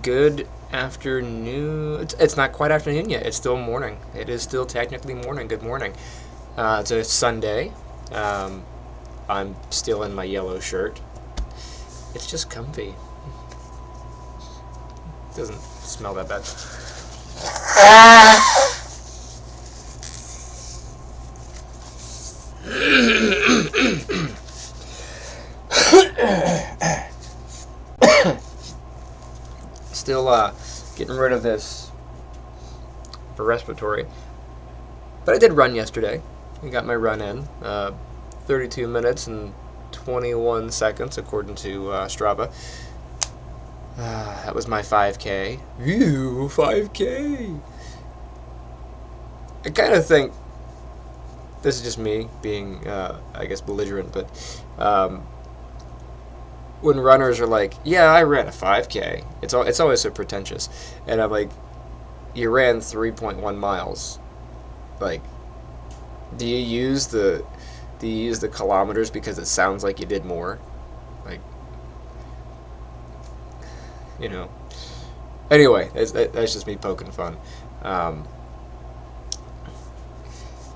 Good afternoon. It's not quite afternoon yet. It's still morning. It is still technically morning. Good morning. It's a Sunday. Um, I'm still in my yellow shirt. It's just comfy. Doesn't smell that bad. Still getting rid of this respiratory. But I did run yesterday. I got my run in. 32 minutes and 21 seconds according to Strava. That was my 5K. Ew, 5K! I kind of think, this is just me being, I guess, belligerent, but when runners are like, yeah, I ran a 5K, it's always so pretentious. And I'm like, you ran 3.1 miles. Like, do you use the kilometers because it sounds like you did more? Like, you know. Anyway, that's just me poking fun.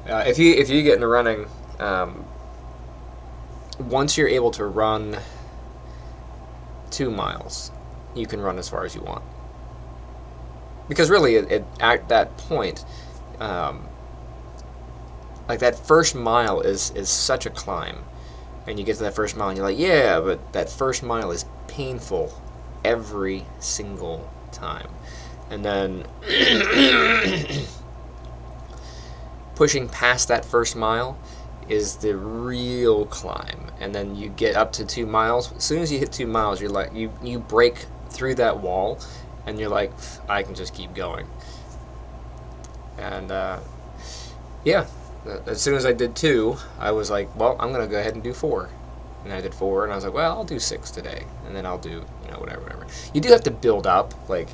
If you get into running, once you're able to run 2 miles, you can run as far as you want. Because really, at that point, like that first mile is such a climb, and you get to that first mile and you're like, yeah, but that first mile is painful every single time. And then pushing past that first mile is the real climb. And then you get up to 2 miles. As soon as you hit 2 miles, you're like, you break through that wall, and you're like, I can just keep going. And yeah, as soon as I did 2, I was like, well, I'm gonna go ahead and do 4. And I did 4, and I was like, well, I'll do 6 today, and then I'll do, whatever. You do have to build up, like,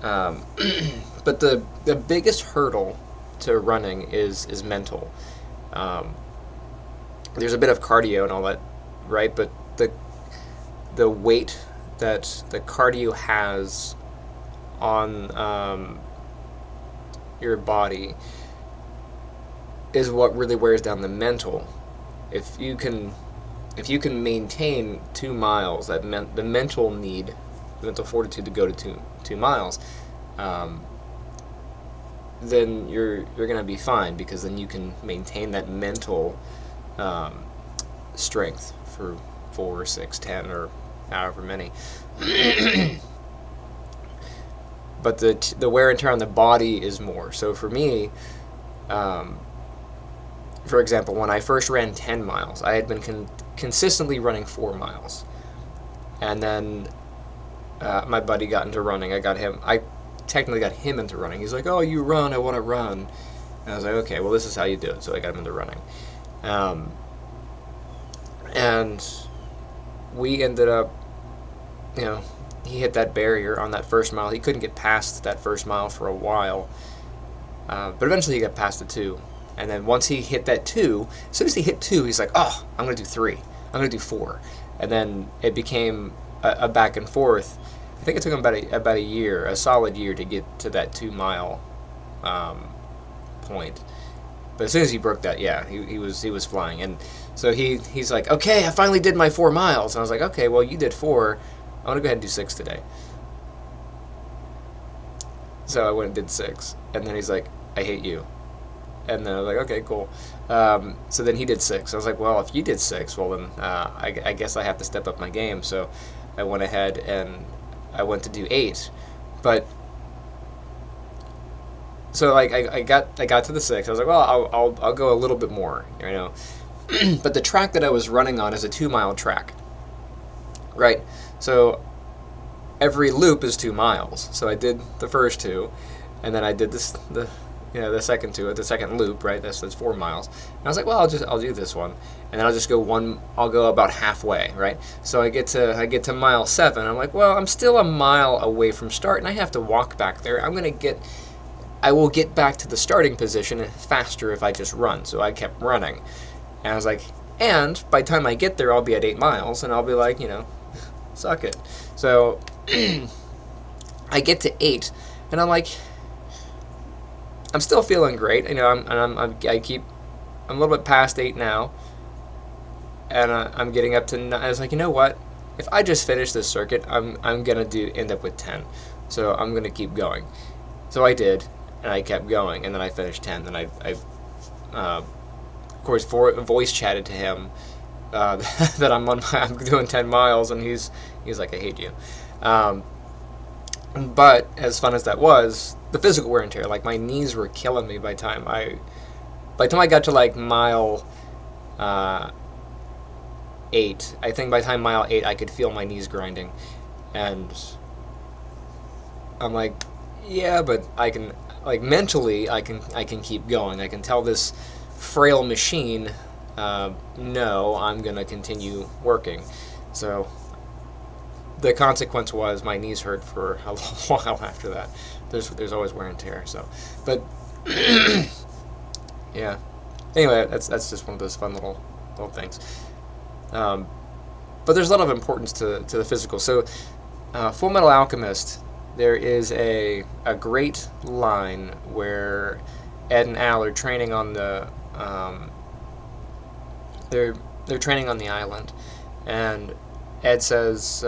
but the biggest hurdle to running is mental. There's a bit of cardio and all that, right? But the weight that the cardio has on your body is what really wears down the mental. If you can maintain 2 miles, the mental fortitude to go to 2 miles, then you're gonna be fine, because then you can maintain that mental strength for 4, 6, 10, or however many. But the wear and tear on the body is more. So for me, for example, when I first ran 10 miles, I had been consistently running 4 miles, and then my buddy got into running. I technically got him into running. He's like, oh, you run, I want to run. And I was like, okay, well, this is how you do it. So I got him into running. And we ended up, he hit that barrier on that first mile. He couldn't get past that first mile for a while. But eventually he got past the 2. And then once he hit that 2, as soon as he hit 2, he's like, oh, I'm going to do 3. I'm going to do 4. And then it became a back and forth. I think it took him about a year, a solid year, to get to that 2 mile point. But as soon as he broke that, yeah, he was flying. And so he's like, okay, I finally did my 4 miles. And I was like, okay, well, you did 4. I want to go ahead and do 6 today. So I went and did 6. And then he's like, I hate you. And then I was like, okay, cool. So then he did 6. I was like, well, if you did 6, well, then I guess I have to step up my game. So I went ahead and I went to do 8. But so like I got to the 6. I was like, well, I'll go a little bit more, But the track that I was running on is a 2 mile track, right? So every loop is 2 miles. So I did the first 2, and then I did the second 2 at the second loop, right? That's 4 miles. And I was like, well, I'll do this one, and then I'll just go I'll go about halfway, right? So I get to mile 7. I'm like, well, I'm still a mile away from start, and I have to walk back there. I will get back to the starting position faster if I just run. So I kept running, and I was like, and by the time I get there, I'll be at 8 miles, and I'll be like, suck it. So I get to 8, and I'm like, I'm still feeling great. I'm a little bit past 8 now, and I'm getting up to 9. I was like, you know what? If I just finish this circuit, I'm gonna end up with 10. So I'm gonna keep going. So I did, and I kept going, and then I finished 10. Then I of course, voice chatted to him that I'm doing 10 miles, and he's like, I hate you. But as fun as that was, the physical wear and tear, like my knees were killing me by the time I got to like mile 8. I think by the time mile 8, I could feel my knees grinding, and I'm like, yeah, but I can, like, mentally, I can keep going. I can tell this frail machine, no, I'm gonna continue working. So the consequence was my knees hurt for a long while after that. There's always wear and tear. So, but yeah. Anyway, that's just one of those fun little things. But there's a lot of importance to the physical. So, Full Metal Alchemist, there is a great line where Ed and Al are training on the they're training on the island, and Ed says,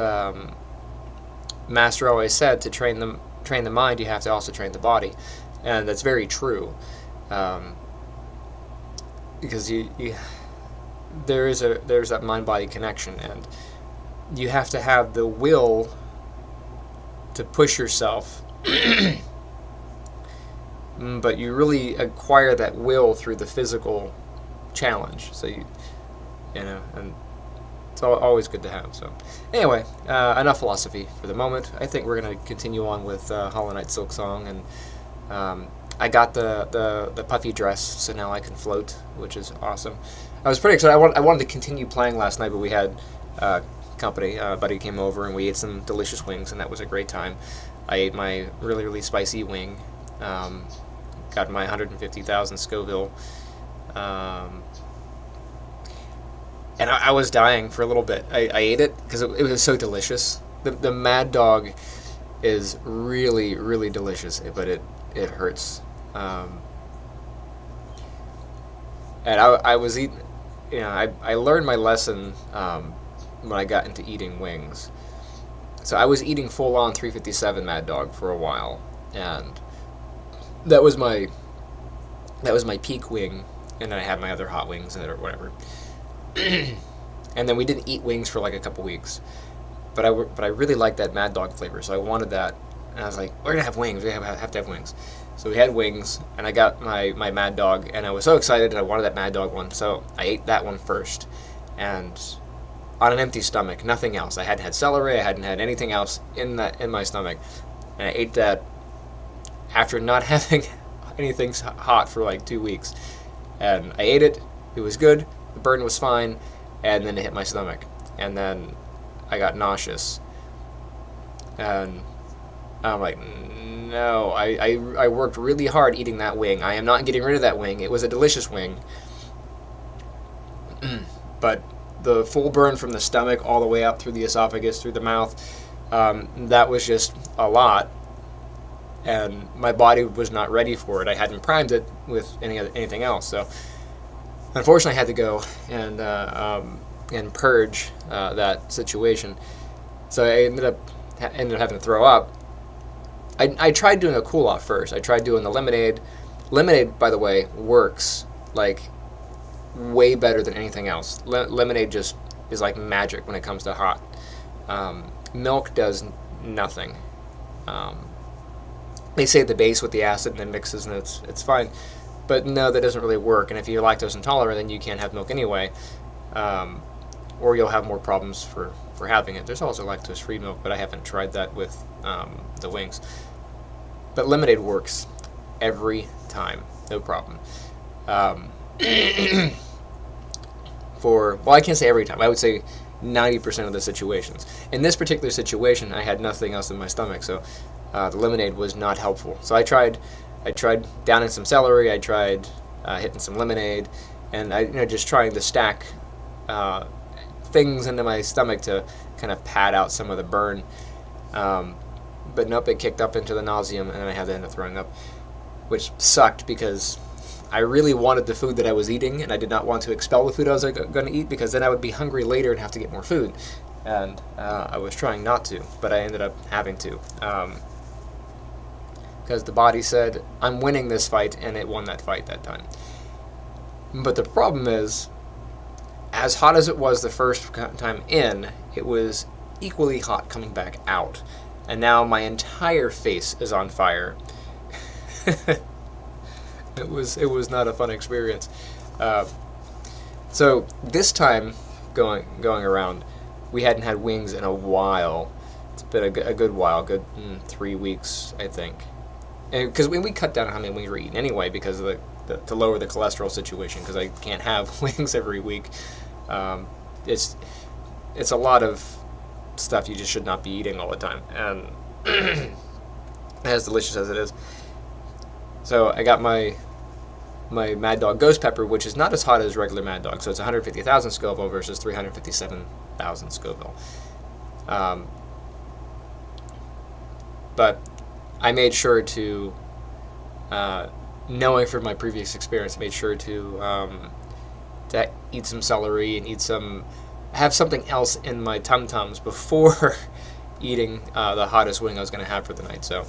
Master always said to train the mind, you have to also train the body, and that's very true, because there's that mind-body connection, and you have to have the will to push yourself, but you really acquire that will through the physical challenge. So and it's always good to have. So anyway, enough philosophy for the moment. I think we're going to continue on with Hollow Knight Silksong, and I got the puffy dress, so now I can float, which is awesome. I was pretty excited. I wanted to continue playing last night, but we had company. A buddy came over, and we ate some delicious wings, and that was a great time. I ate my really, really spicy wing. Got my 150,000 Scoville. And I was dying for a little bit. I ate it because it was so delicious. The Mad Dog is really, really delicious, but it hurts. And I was eating, I learned my lesson when I got into eating wings. So I was eating full-on 357 Mad Dog for a while, and that was my peak wing, and then I had my other hot wings or whatever. And then we didn't eat wings for like a couple weeks, but I really liked that Mad Dog flavor, so I wanted that, and I was like, we're gonna have wings. We have to have wings. So we had wings, and I got my Mad Dog, and I was so excited, and I wanted that Mad Dog one, so I ate that one first, and on an empty stomach, nothing else. I hadn't had celery, I hadn't had anything else in my stomach, and I ate that after not having anything hot for like 2 weeks, and I ate it. It was good. The burn was fine, and then it hit my stomach, and then I got nauseous, and I'm like, no, I worked really hard eating that wing. I am not getting rid of that wing. It was a delicious wing, but the full burn from the stomach all the way up through the esophagus, through the mouth, that was just a lot, and my body was not ready for it. I hadn't primed it with anything else, so unfortunately, I had to go and purge that situation. So I ended up having to throw up. I tried doing a cool-off first. I tried doing the lemonade. Lemonade, by the way, works like way better than anything else. Lemonade just is like magic when it comes to hot. Milk does nothing. They say the base with the acid and then mixes, and it's fine. But no, that doesn't really work. And if you're lactose intolerant, then you can't have milk anyway, or you'll have more problems for having it. There's also lactose-free milk, but I haven't tried that with the wings. But lemonade works every time, no problem. Well, I can't say every time. I would say 90% of the situations. In this particular situation, I had nothing else in my stomach, so the lemonade was not helpful. So I tried downing some celery. I tried hitting some lemonade, and I just trying to stack things into my stomach to kind of pad out some of the burn. But nope, it kicked up into the nauseum, and then I had to end up throwing up, which sucked because I really wanted the food that I was eating, and I did not want to expel the food I was going to eat, because then I would be hungry later and have to get more food. And I was trying not to, but I ended up having to. Because the body said, I'm winning this fight, and it won that fight that time. But the problem is, as hot as it was the first time in, it was equally hot coming back out. And now my entire face is on fire. It was not a fun experience. So this time going around, we hadn't had wings in a while. It's been a good while, 3 weeks, I think. Because we cut down on how many wings we're eating anyway, because of to lower the cholesterol situation. Because I can't have wings every week. It's a lot of stuff you just should not be eating all the time, and as delicious as it is. So I got my Mad Dog Ghost Pepper, which is not as hot as regular Mad Dog, so it's 150,000 Scoville versus 357,000 Scoville. But I made sure to, knowing from my previous experience, made sure to eat some celery and have something else in my tum-tums before eating the hottest wing I was going to have for the night. So,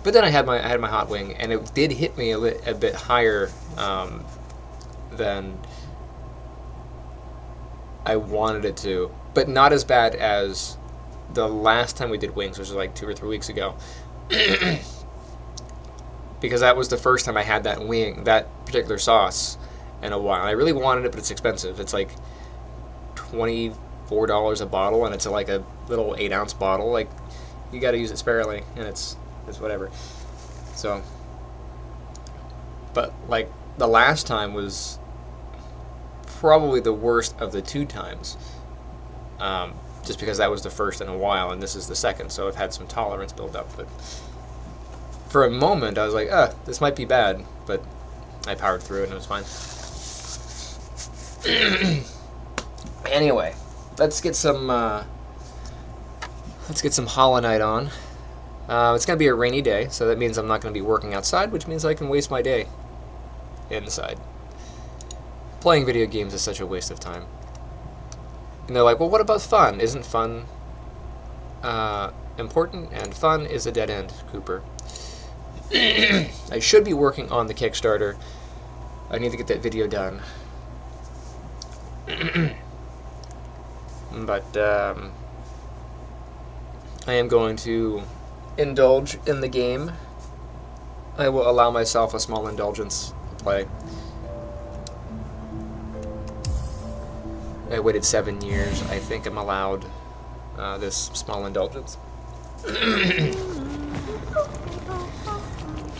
but then I had my hot wing, and it did hit me a bit higher than I wanted it to, but not as bad as the last time we did wings, which was like 2 or 3 weeks ago. Because that was the first time I had that particular sauce in a while. I really wanted it, but it's expensive. It's like $24 a bottle, and it's like a little 8-ounce bottle. Like, you got to use it sparingly, and it's whatever. So, but like the last time was probably the worst of the 2 times, just because that was the first in a while, and this is the second, so I've had some tolerance build up. But for a moment, I was like, this might be bad, but I powered through it, and it was fine. Anyway, let's get some Hollow Knight on. It's gonna be a rainy day, so that means I'm not gonna be working outside, which means I can waste my day inside. Playing video games is such a waste of time. And they're like, well, what about fun? Isn't fun important? And fun is a dead end, Cooper. I should be working on the Kickstarter. I need to get that video done. But I am going to indulge in the game. I will allow myself a small indulgence to play. I waited 7 years. I think I'm allowed this small indulgence.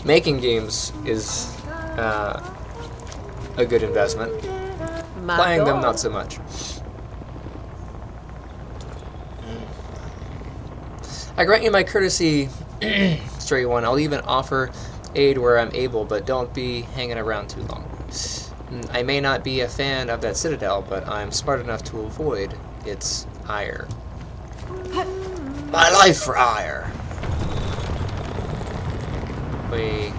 Making games is a good investment. Playing them, not so much. I grant you my courtesy, Stray One. I'll even offer aid where I'm able, but don't be hanging around too long. I may not be a fan of that citadel, but I'm smart enough to avoid its ire. My life for ire! Wait.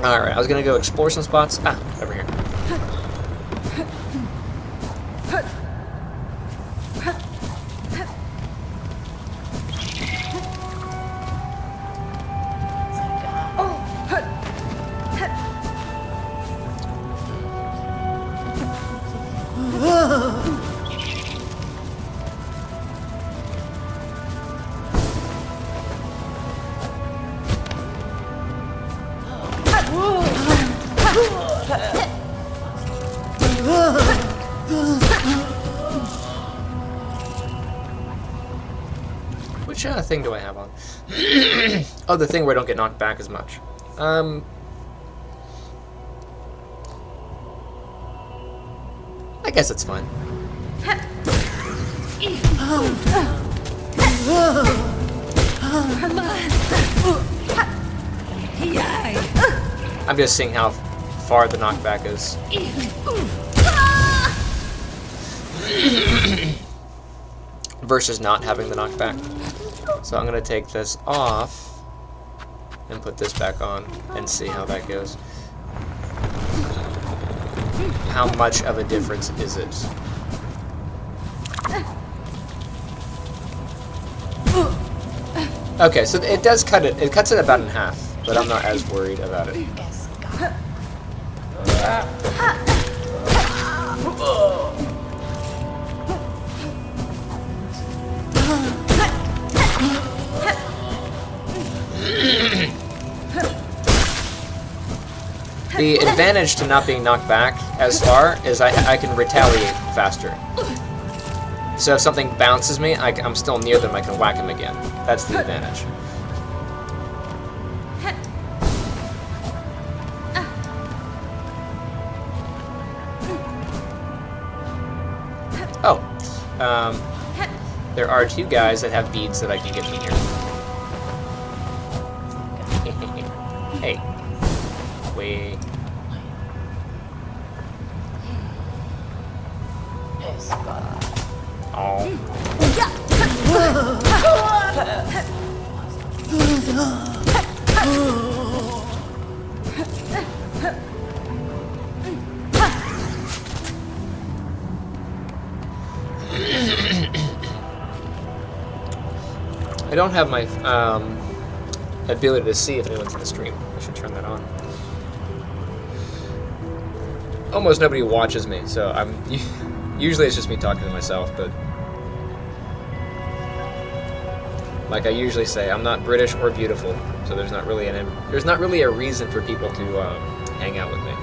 Alright, I was gonna go explore some spots. Over here. Which thing do I have on? Oh, the thing where I don't get knocked back as much. I guess it's fine. I'm just seeing how far the knockback is. Versus not having the knockback. So I'm going to take this off and put this back on and see how that goes. How much of a difference is it? Okay, so it does cut it. It cuts it about in half, but I'm not as worried about it. The advantage to not being knocked back as far is I can retaliate faster. So if something bounces me, I'm still near them, I can whack him again. That's the advantage. Oh. There are 2 guys that have beads that I can get from here. Hey. Wait. Oh. I don't have my ability to see if anyone's in the stream. I should turn that on. Almost nobody watches me, so usually it's just me talking to myself, but like I usually say, I'm not British or beautiful, so there's not really a reason for people to hang out with me.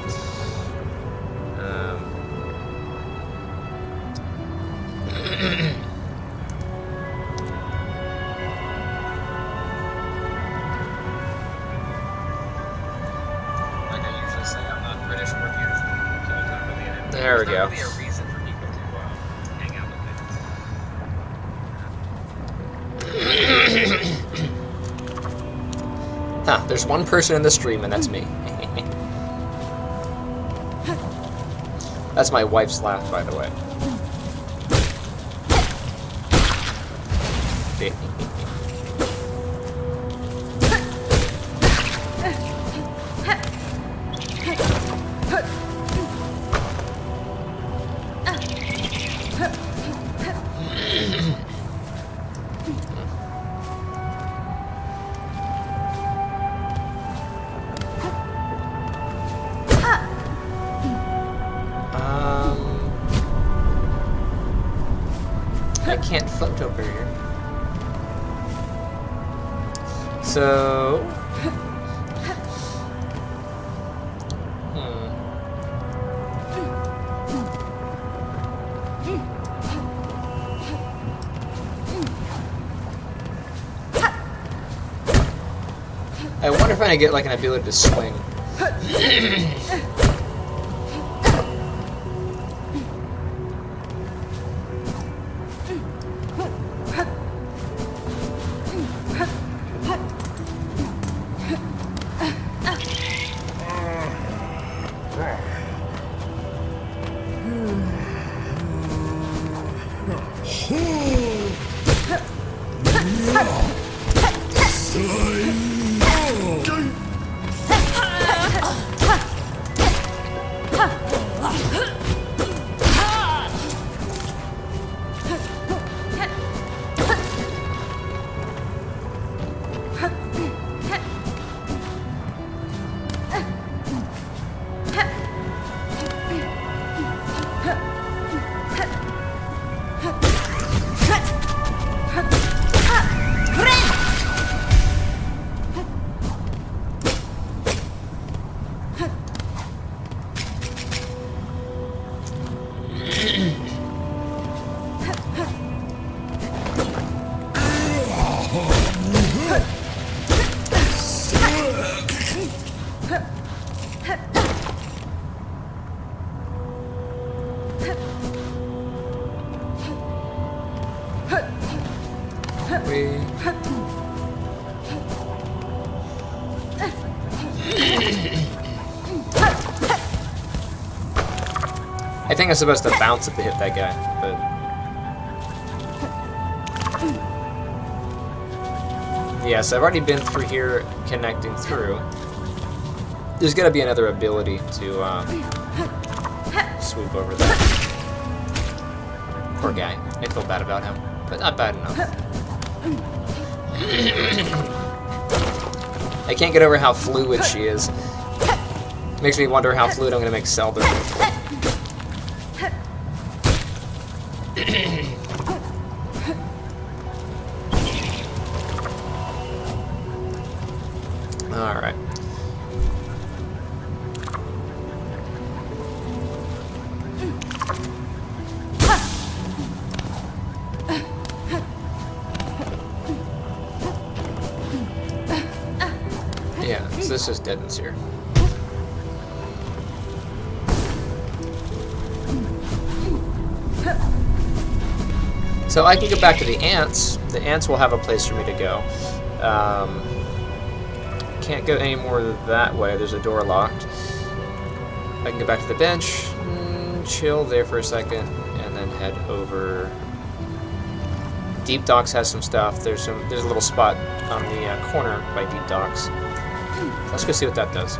Like I usually say, I'm not British or beautiful, so there's not really there we go. Really a reason for people to hang out with me. Huh, there's one person in the stream, and that's me. That's my wife's laugh, by the way. I can't float over here. So... I wonder if I can get like an ability to swing. I think I'm supposed to bounce it to hit that guy, but... Yes, I've already been through here connecting through. There's got to be another ability to swoop over there. Poor guy. I feel bad about him, but not bad enough. I can't get over how fluid she is. Makes me wonder how fluid I'm going to make Zelda. Alright. Yeah, so this just deadens here. So I can go back to the ants. The ants will have a place for me to go. Can't go any more that way. There's a door locked. I can go back to the bench, chill there for a second, and then head over. Deep Docks has some stuff. There's a little spot on the corner by Deep Docks. Let's go see what that does.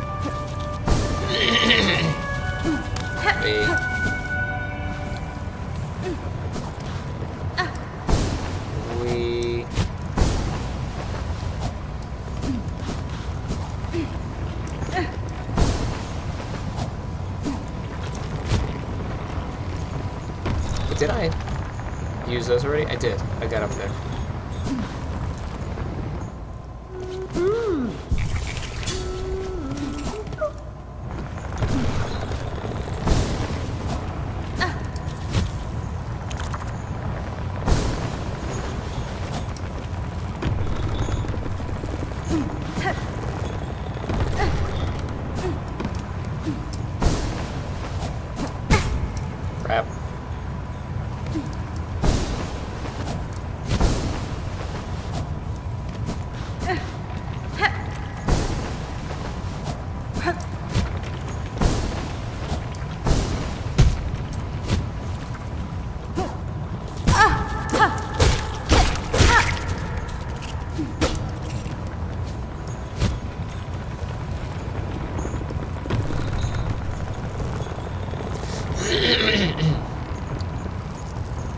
Did I use those already? I did. I got up there. Crap.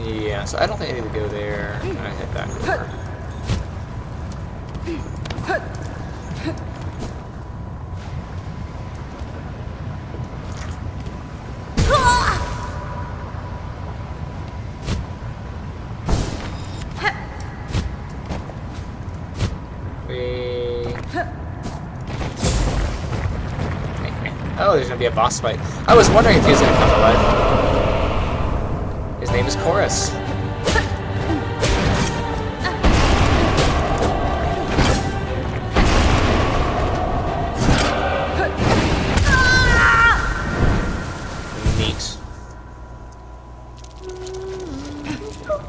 Yeah, so I don't think I need to go there. I'm gonna head back over. Oh, there's gonna be a boss fight. I was wondering if he was gonna come to life. His name is Chorus. Neat.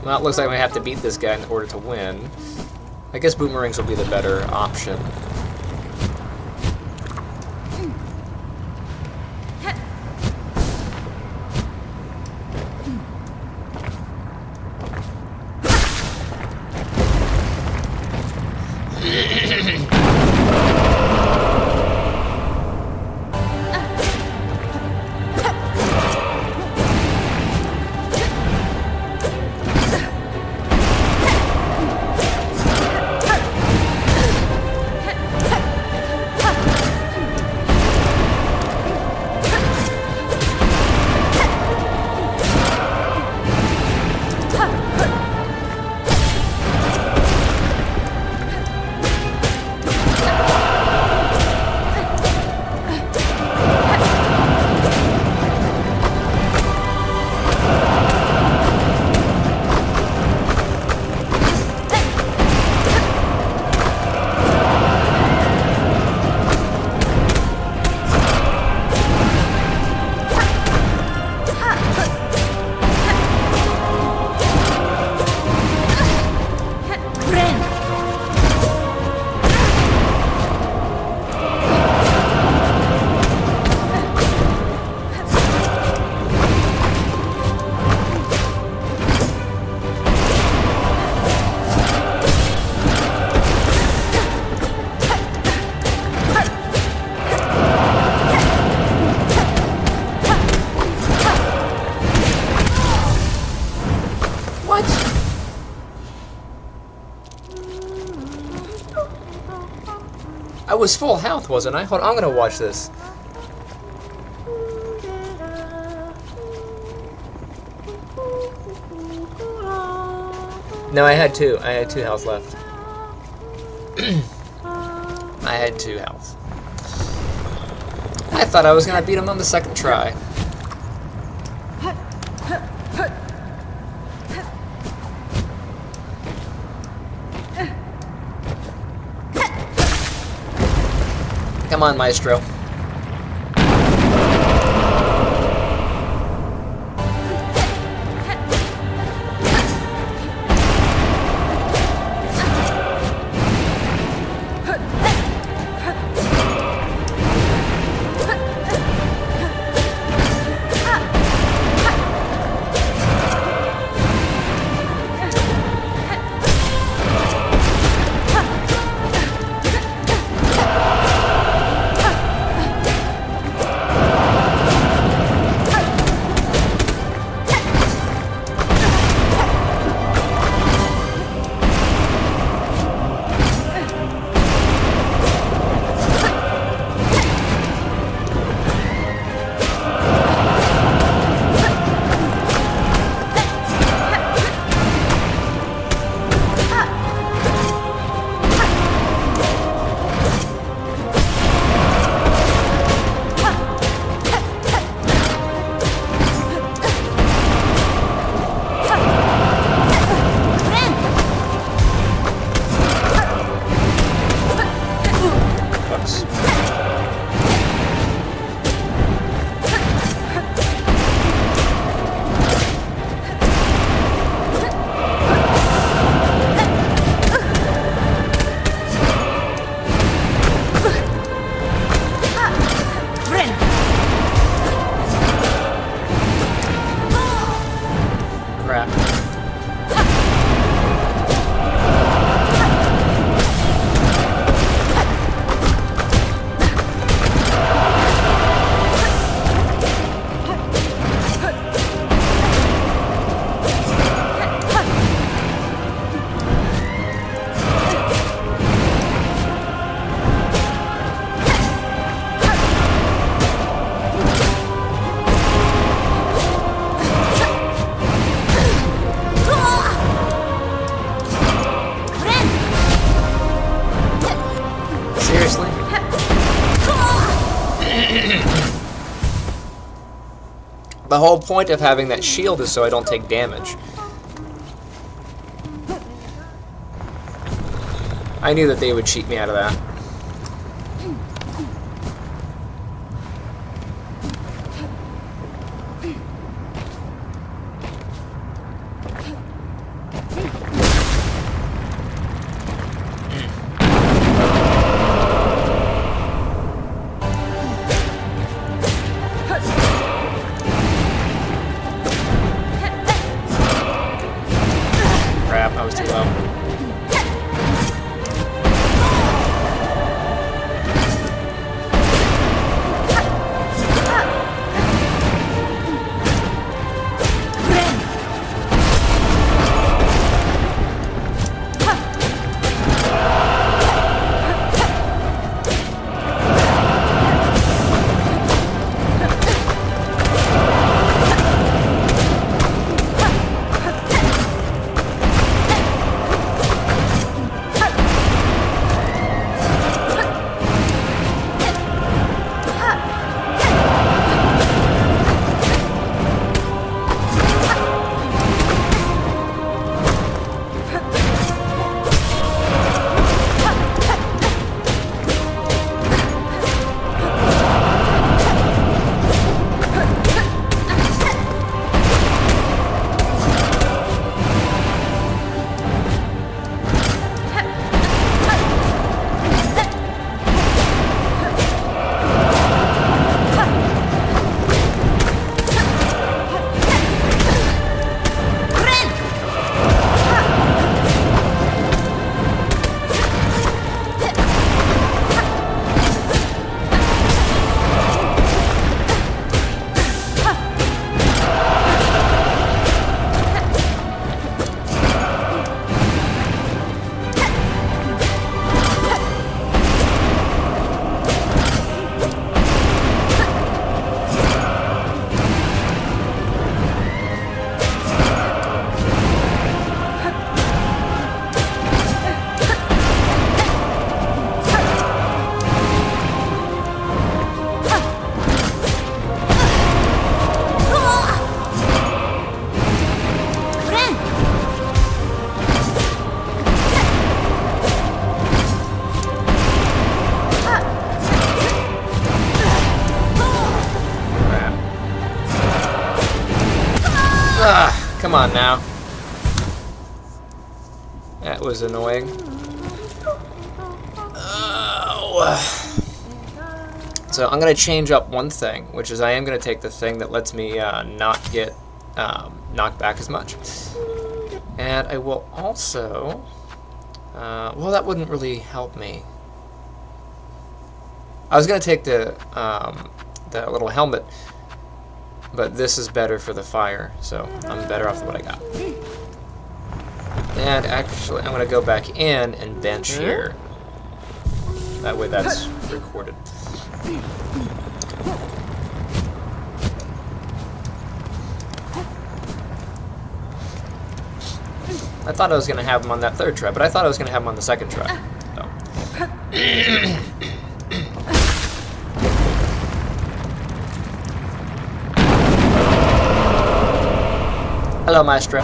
Well, it looks like we have to beat this guy in order to win. I guess boomerangs will be the better option. I was full health, wasn't I? Hold on, I'm gonna watch this. No, I had 2. I had 2 health left. I had 2 health. I thought I was gonna beat him on the second try. Come on, Maestro. The whole point of having that shield is so I don't take damage. I knew that they would cheat me out of that. Crap, I was too low. Come on now. That was annoying. Oh. So I'm going to change up one thing, which is I am going to take the thing that lets me not get knocked back as much. And I will also... well, that wouldn't really help me. I was going to take the little helmet, but this is better for the fire, so I'm better off with what I got. And actually, I'm going to go back in and bench here. That way that's recorded. I thought I was going to have him on that third try, but I thought I was going to have him on the second try. So. Hello, Maestro.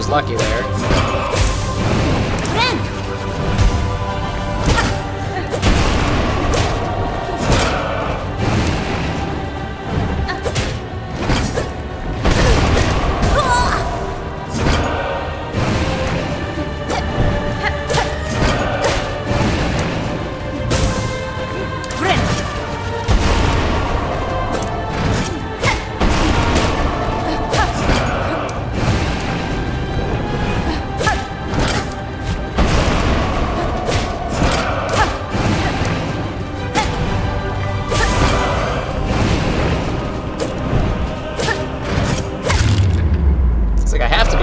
Lucky there.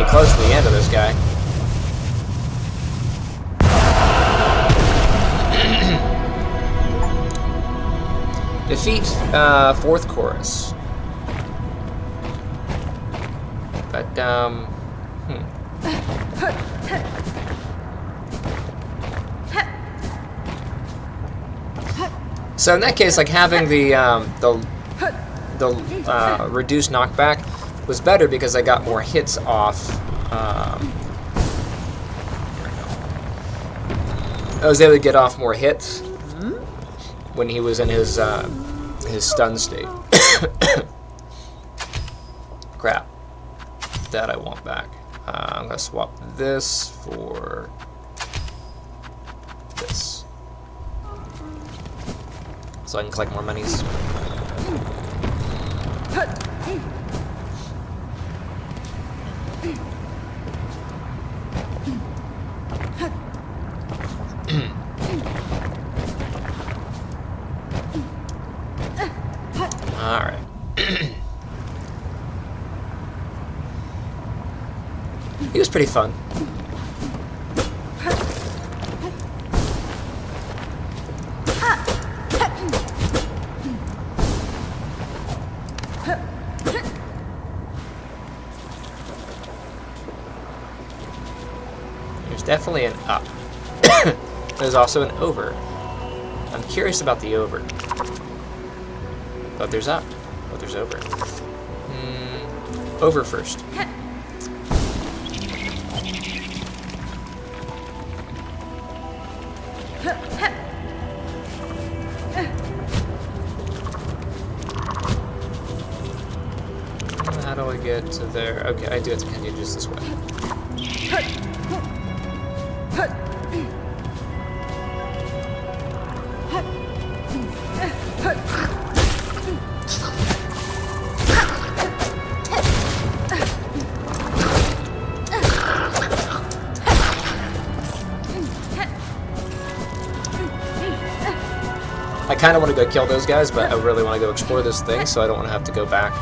Close to the end of this guy. Defeat fourth chorus. But So in that case, like having the reduced knockback was better because I got more hits off. I was able to get off more hits when he was in his stun state. Crap. That I want back. I'm gonna swap this for this, so I can collect more monies. Alright. He was pretty fun. There's definitely an up. There's also an over. I'm curious about the over. But there's up. But there's over. Over first. How do I get to there? Okay, I do have to continue just this way. I kind of want to go kill those guys, but I really want to go explore this thing, so I don't want to have to go back.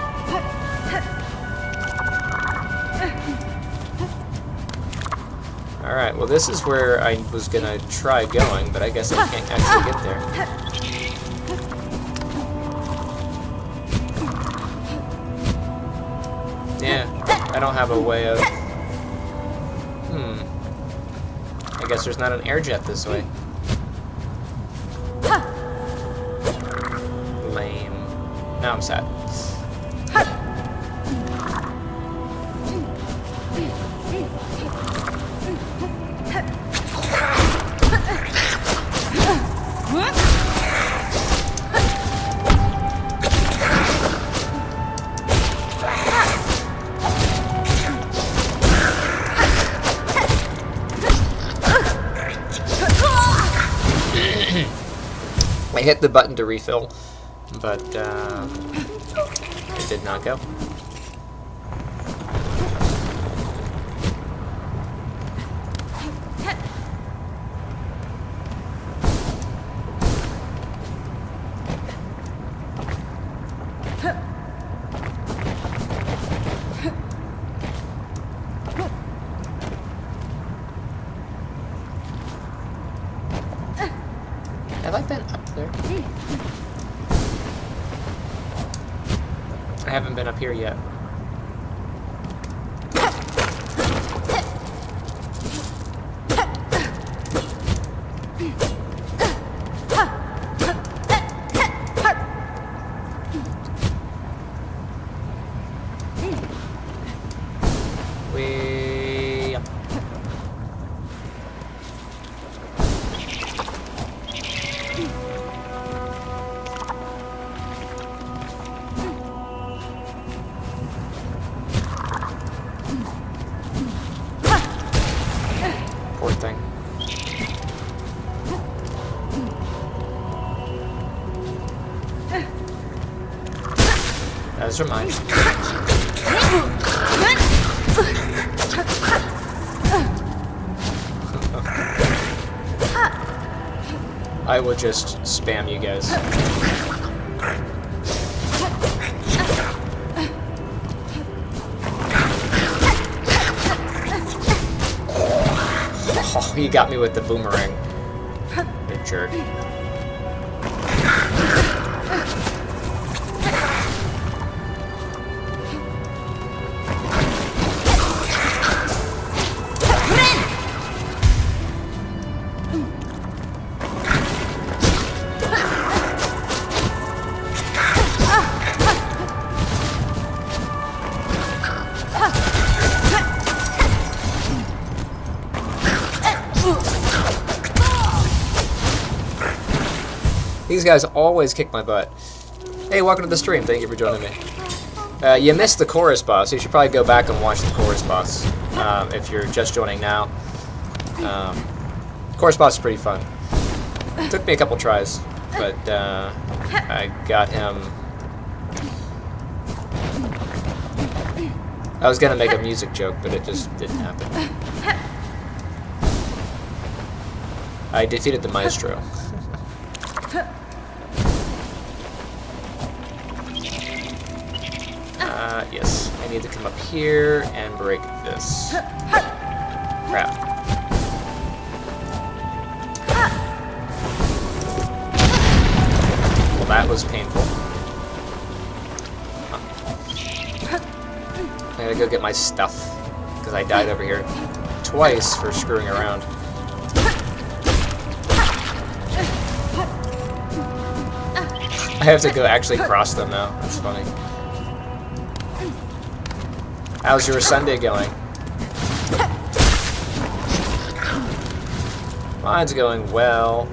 Alright, well this is where I was going to try going, but I guess I can't actually get there. Yeah, I don't have a way of... I guess there's not an air jet this way. Lame. Now I'm sad. I hit the button to refill, but it did not go. Have I been up there? I haven't been up here yet. Poor thing. Those are mine. I will just spam you guys. Oh, you got me with the boomerang. You jerk. These guys always kick my butt. Hey, welcome to the stream. Thank you for joining me. You missed the chorus boss. You should probably go back and watch the chorus boss if you're just joining now. Chorus boss is pretty fun. It took me a couple tries, but I got him. I was gonna make a music joke, but it just didn't happen. I defeated the maestro. Yes. I need to come up here and break this. Crap. Well, that was painful. I gotta go get my stuff, because I died over here twice for screwing around. I have to go actually cross them now. That's funny. How's your Sunday going? Mine's going well.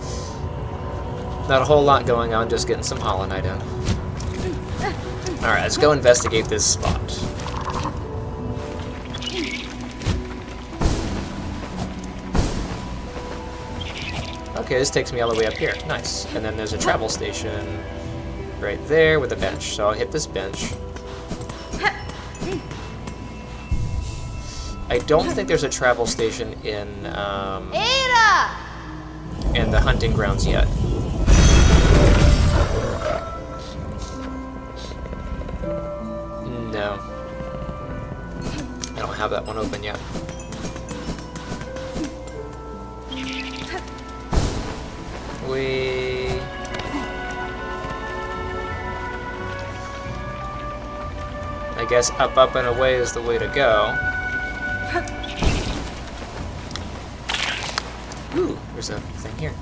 Not a whole lot going on, just getting some Hollow Knight in. Alright, let's go investigate this spot. Okay, this takes me all the way up here. Nice. And then there's a travel station right there with a bench. So I'll hit this bench. I don't think there's a travel station in the hunting grounds yet. No. I don't have that one open yet. I guess up, up, and away is the way to go. Ooh, there's a thing here.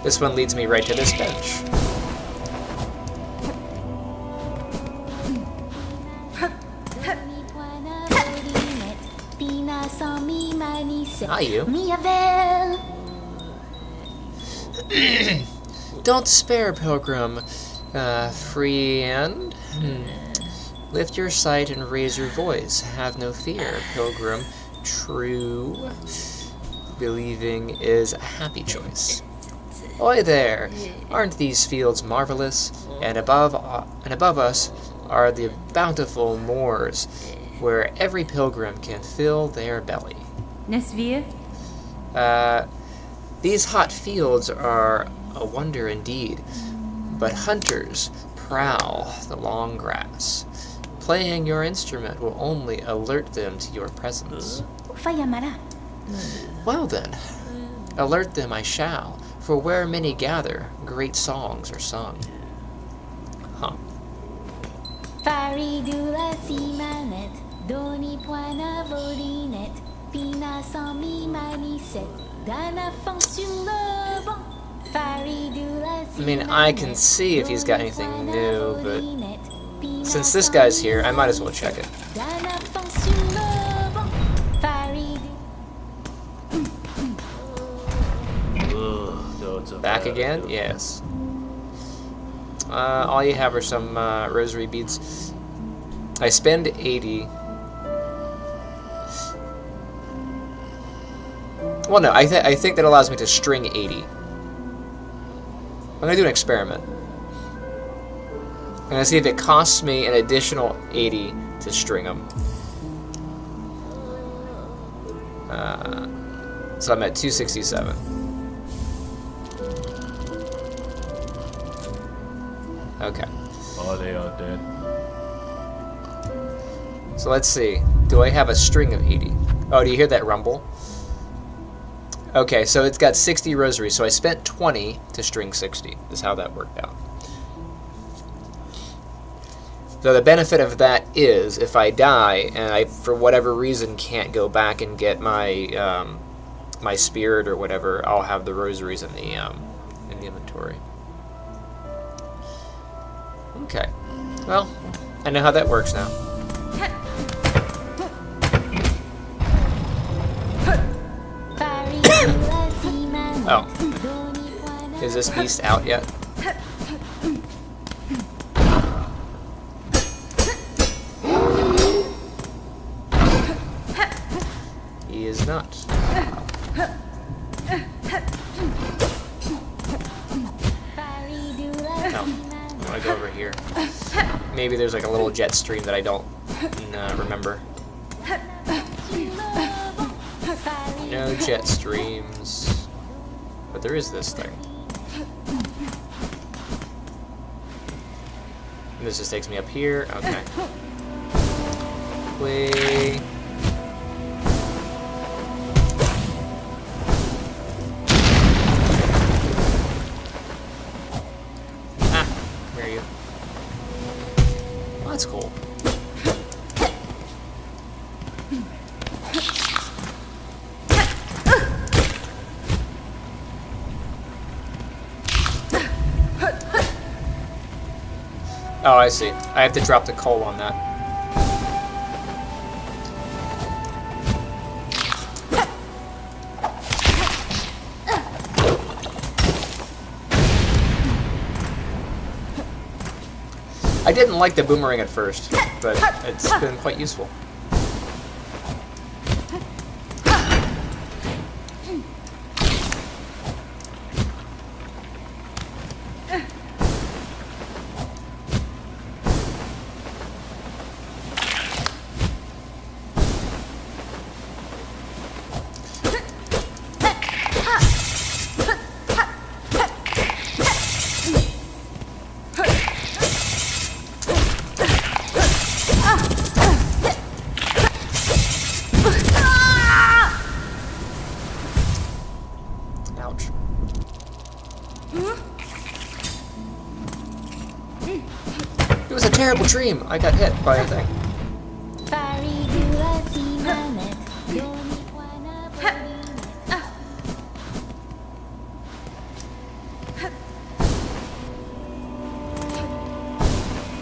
This one leads me right to this bench. Hi, you. Don't despair, pilgrim. Friend. Lift your sight and raise your voice. Have no fear, pilgrim. True believing is a happy choice. Oi there! Aren't these fields marvelous? And above us are the bountiful moors, where every pilgrim can fill their belly. These hot fields are a wonder indeed, but hunters prowl the long grass. Playing your instrument will only alert them to your presence. Well then, alert them I shall, for where many gather, great songs are sung. Huh. I mean, I can see if he's got anything new, but since this guy's here, I might as well check it. Back again? Yes. All you have are some rosary beads. I spend 80. Well, no, I think that allows me to string 80. I'm going to do an experiment. I'm going to see if it costs me an additional 80 to string them. So I'm at 267. Okay. Oh, they are dead. So let's see. Do I have a string of 80? Oh, do you hear that rumble? Okay, so it's got 60 rosaries, so I spent 20 to string 60, is how that worked out. So the benefit of that is, if I die, and I, for whatever reason, can't go back and get my my spirit or whatever, I'll have the rosaries in the inventory. Okay. Well, I know how that works now. Oh. Is this beast out yet? He is not. No. I want to go over here. Maybe there's like a little jet stream that I don't remember. No jet streams. But there is this thing. And this just takes me up here. Okay. Way. Ah, where are you? Well, that's cool. Oh, I see. I have to drop the coal on that. I didn't like the boomerang at first, but it's been quite useful. Ouch. It was a terrible dream. I got hit by a thing.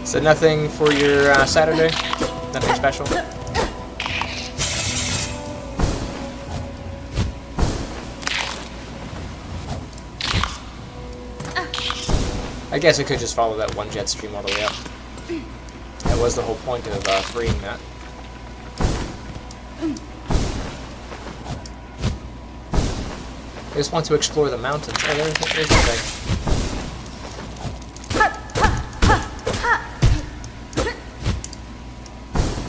So nothing for your Saturday? Nothing special? I guess I could just follow that one jet stream all the way up. That was the whole point of freeing that. I just want to explore the mountains. Oh, there's the thing.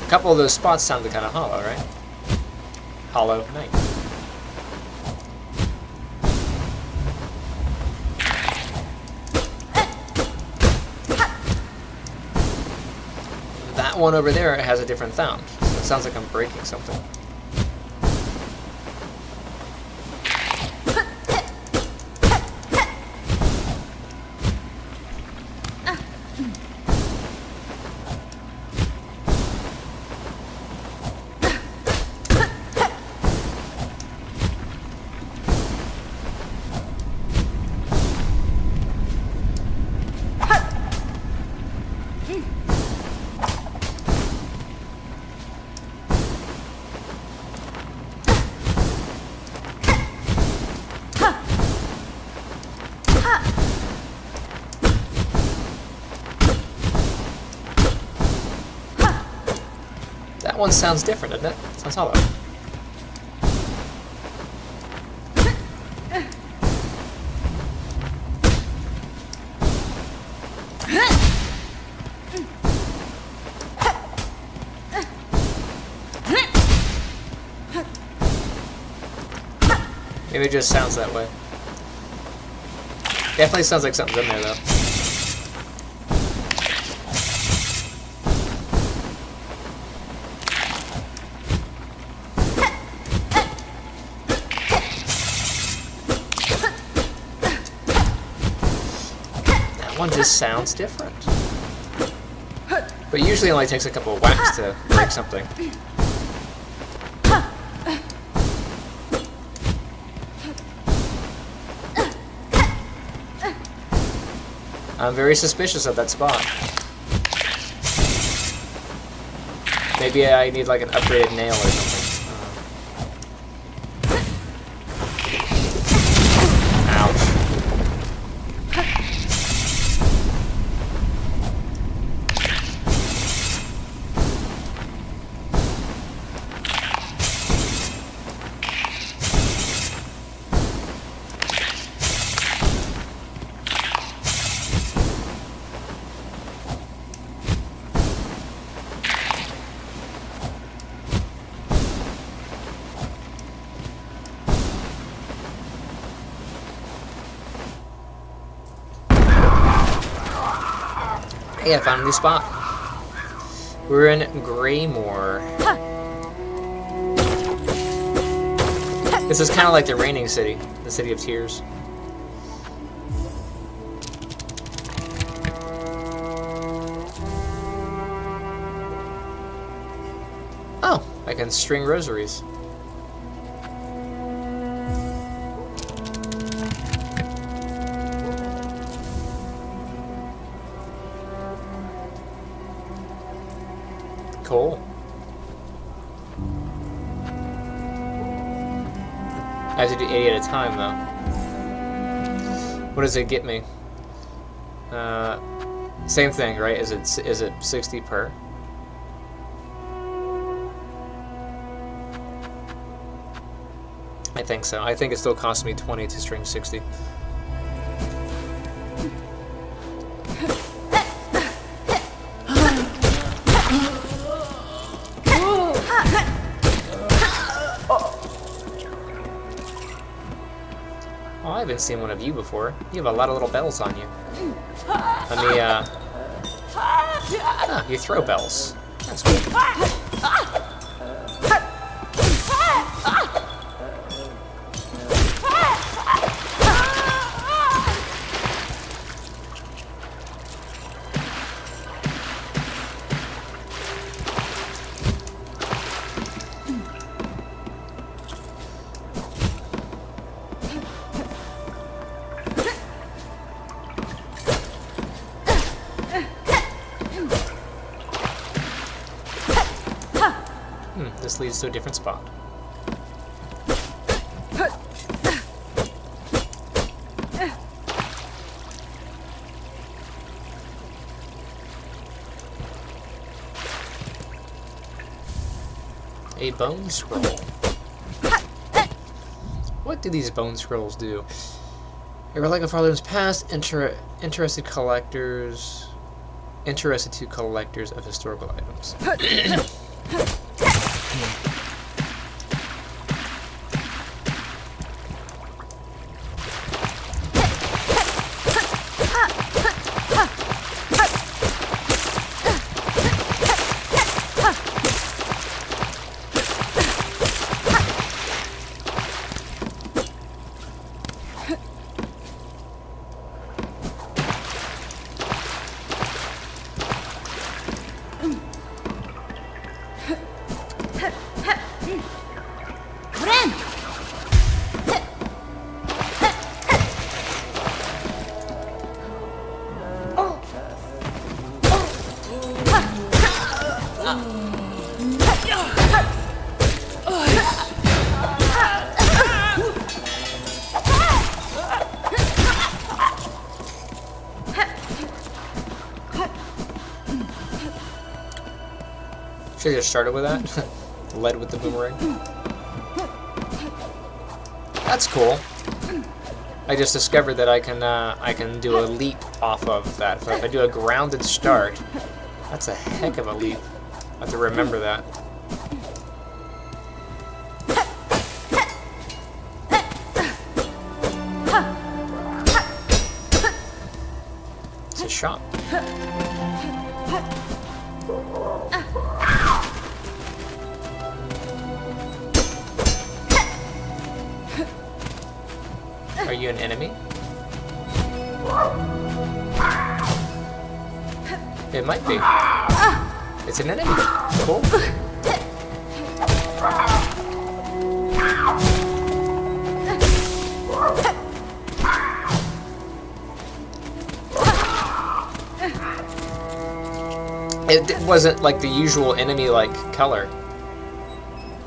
A couple of those spots sounded kind of hollow, right? Hollow Knight. That one over there has a different sound. It sounds like I'm breaking something. That one sounds different, doesn't it? Sounds hollow. Maybe it just sounds that way. Definitely sounds like something's in there, though. One just sounds different. But usually it only takes a couple of whacks to break something. I'm very suspicious of that spot. Maybe I need like an upgraded nail or something. Hey, I found a new spot. We're in Greymore. This is kind of like the Reigning City, the City of Tears. Oh, I can string rosaries. Cool. I have to do 80 at a time, though. What does it get me? Same thing, right? Is it 60 per? I think so. I think it still costs me 20 to string 60. Oh, I haven't seen one of you before. You have a lot of little bells on you. Let me, ah, you throw bells. That's cool. This leads to a different spot. A bone scroll. What do these bone scrolls do? A relic of Farland's past, interested to collectors of historical items. Should have just started with that. Led with the boomerang. That's cool. I just discovered that I can do a leap off of that. So if I do a grounded start, that's a heck of a leap. I have to remember that. It's a shop. Are you an enemy? It might be. It's an enemy. Cool. It wasn't like the usual enemy-like color.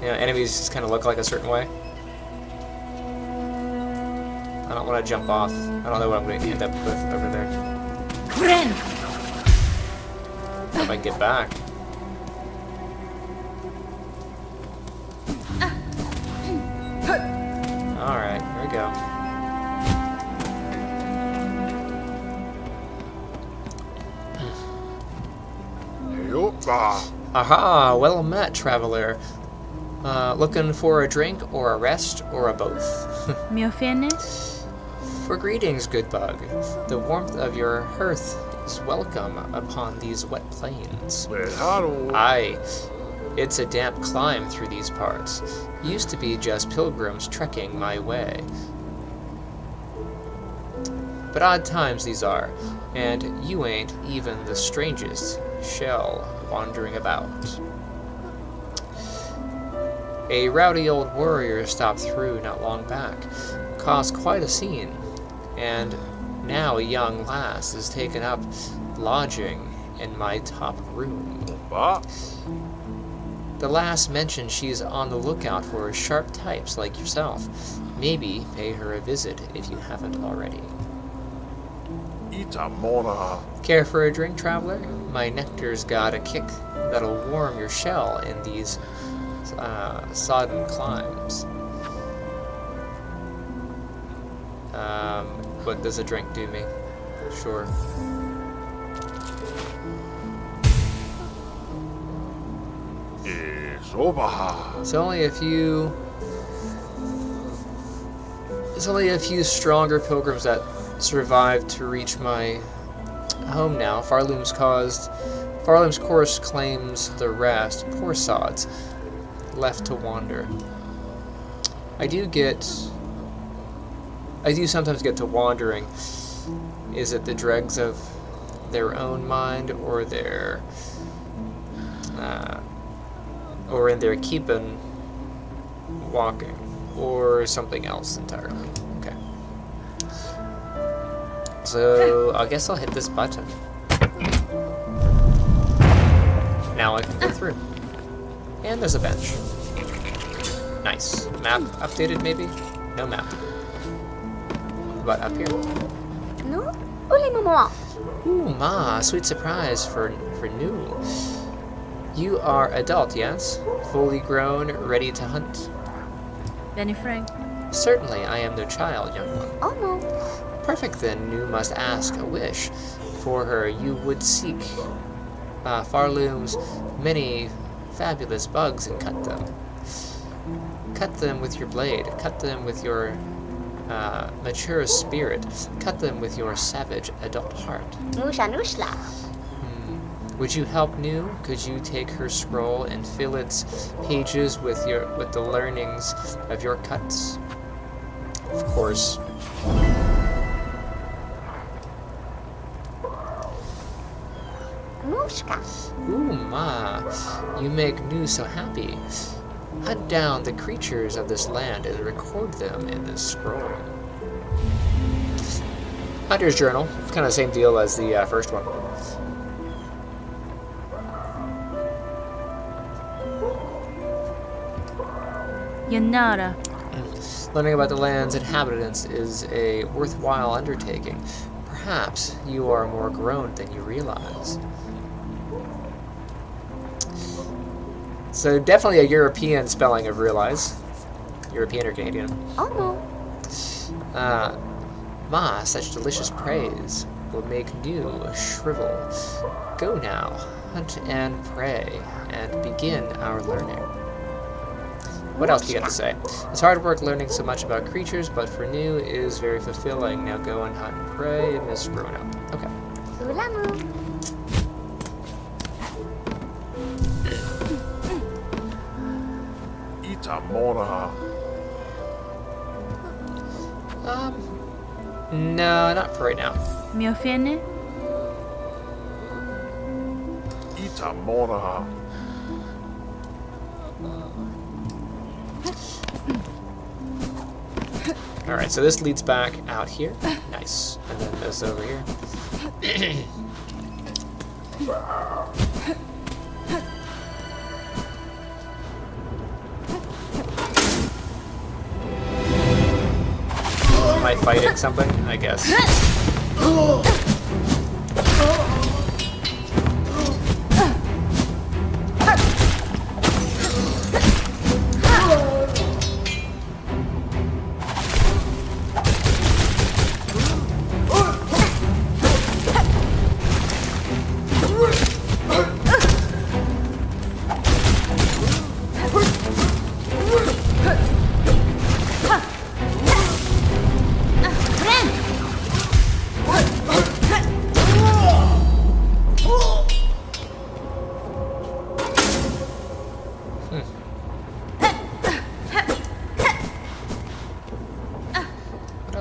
You know, enemies just kind of look like a certain way. I don't want to jump off. I don't know what I'm going to end up with over there. If I get back. Alright, here we go. Aha, well met, traveler. Looking for a drink or a rest or a both? Meu fene? For greetings, good bug. The warmth of your hearth pilgrims welcome upon these wet plains. Lejano. Aye, it's a damp climb through these parts. Used to be just pilgrims trekking my way. But odd times these are, and you ain't even the strangest shell wandering about. A rowdy old warrior stopped through not long back, caused quite a scene, and now a young lass is taken up lodging in my top room. Ba. The lass mentioned she's on the lookout for sharp types like yourself. Maybe pay her a visit if you haven't already. Ita mona. Care for a drink, traveler? My nectar's got a kick that'll warm your shell in these sodden climes. What does a drink do me? Sure. Sobaha. It's only a few stronger pilgrims that survived to reach my home now. Farloom's course claims the rest. Poor sods, left to wander. I do sometimes get to wandering. Is it the dregs of their own mind, or or in their keeping walking, or something else entirely? Okay. So I guess I'll hit this button. Now I can go through. And there's a bench. Nice. Map updated maybe? No map. But up here. No? Uli mo. Ooh, ma, sweet surprise for new. You are adult, yes? Fully grown, ready to hunt? Benny Frank. Certainly, I am no child, young one. Oh no. Perfect then, Nu must ask a wish. For her, you would seek Farloom's many fabulous bugs and cut them. Cut them with your blade. Cut them with your mature spirit. Cut them with your savage adult heart. Nusha nushla. Would you help Nu? Could you take her scroll and fill its pages with the learnings of your cuts? Of course. Mushka. Ooh, ma, you make Nu so happy. Hunt down the creatures of this land and record them in this scroll. Hunter's Journal. It's kind of the same deal as the first one. Yanara. Learning about the land's inhabitants is a worthwhile undertaking. Perhaps you are more grown than you realize. So definitely a European spelling of realize. European or Canadian. Oh no. Ma, such delicious praise will make Nu shrivel. Go now, hunt and pray, and begin our learning. What else do you got to say? It's hard work learning so much about creatures, but for Nu is very fulfilling. Now go and hunt and pray, Miss Grown Up. Okay. Ulamu. Ita mona. No, not for right now. Miofene. Ita mona. Alright, so this leads back out here. Nice. And then this over here. Am I fighting something? I guess.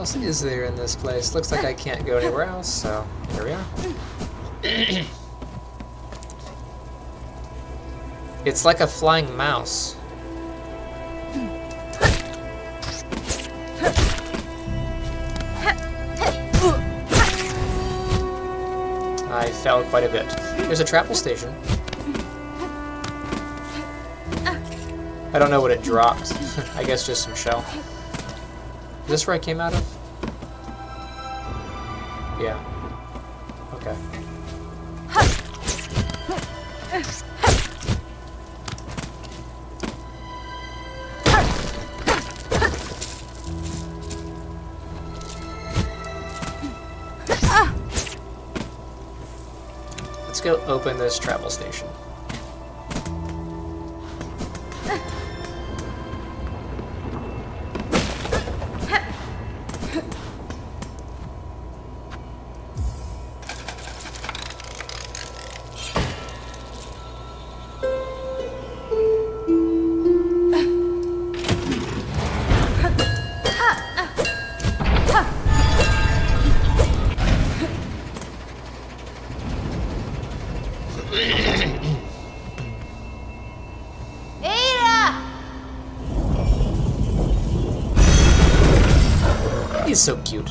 else is there in this place? Looks like I can't go anywhere else, so here we are. It's like a flying mouse. I fell quite a bit. There's a travel station. I don't know what it dropped. I guess just some shell. Is this where I came out of? Yeah. Okay. Let's go open this travel station. He's so cute.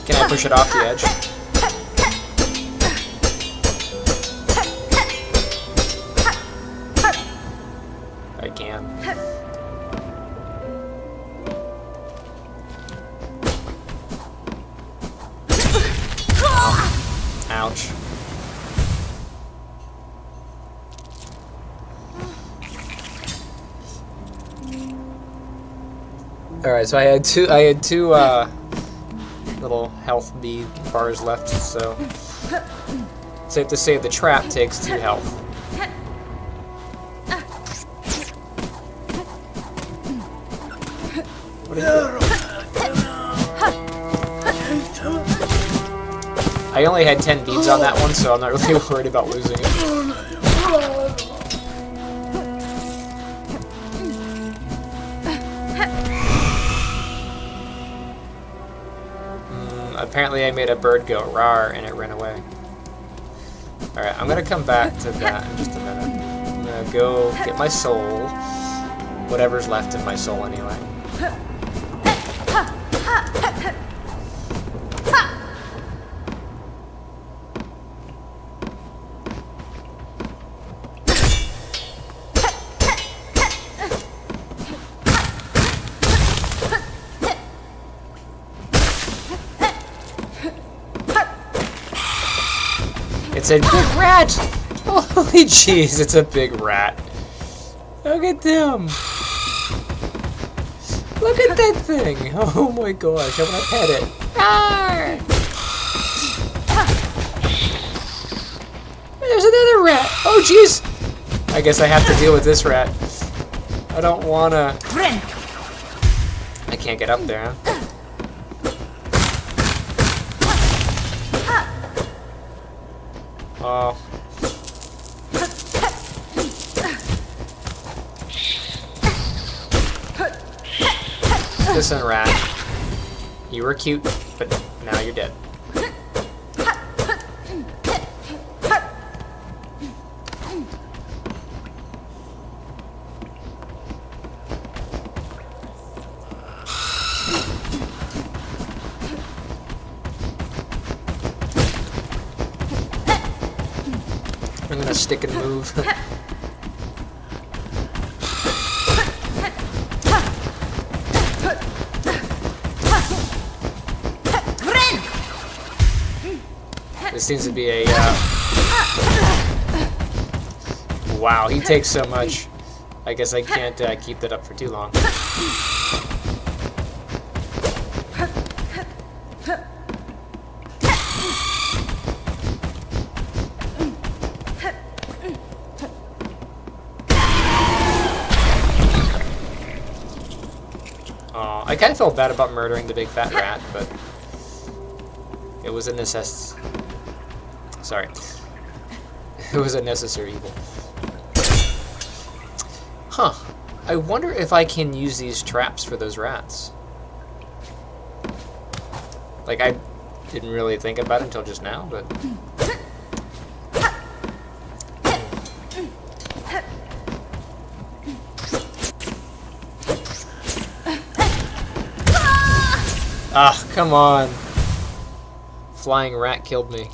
Can I push it off the edge? I can. Ouch. Alright, so I had two little health B bars left, so safe to say the trap takes 2 health. What is it? I only had 10 beads on that one, so I'm not really worried about losing it. Apparently I made a bird go rawr and it ran away. Alright, I'm gonna come back to that in just a minute. I'm gonna go get my soul. Whatever's left of my soul anyway. It's a big rat! Holy jeez, it's a big rat. Look at them! Look at that thing! Oh my gosh, I want to pet it. Arr! There's another rat! Oh jeez! I guess I have to deal with this rat. I don't wanna... I can't get up there, huh? Oh. Listen, rat. You were cute, but now you're dead. I'm gonna stick and move. This seems to be a, wow, he takes so much. I guess I can't keep that up for too long. I kind of felt bad about murdering the big fat rat, but it was a Sorry. It was a necessary evil. Huh. I wonder if I can use these traps for those rats. Like, I didn't really think about it until just now, but... Ah, come on. Flying rat killed me.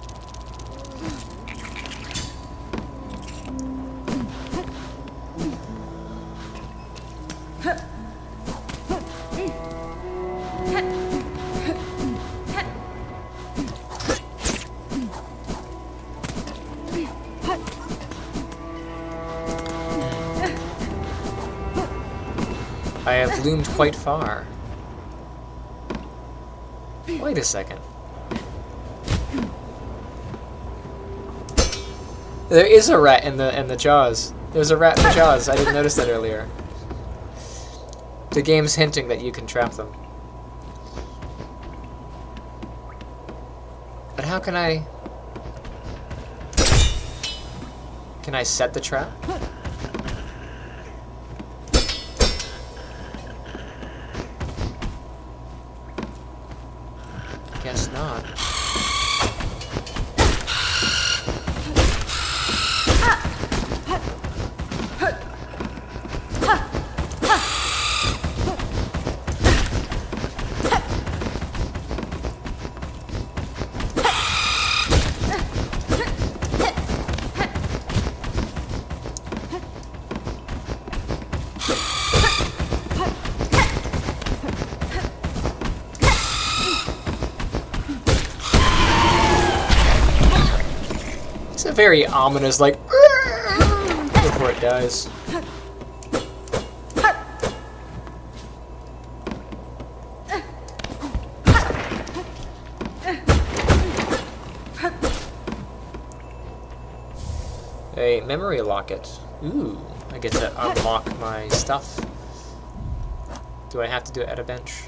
I have loomed quite far. Wait a second. There is a rat in the jaws. There's a rat in the jaws. I didn't notice that earlier. The game's hinting that you can trap them. But how can I... Can I set the trap? Guess not. It's a very ominous, like, before it dies. A memory locket. Ooh, I get to unlock my stuff. Do I have to do it at a bench?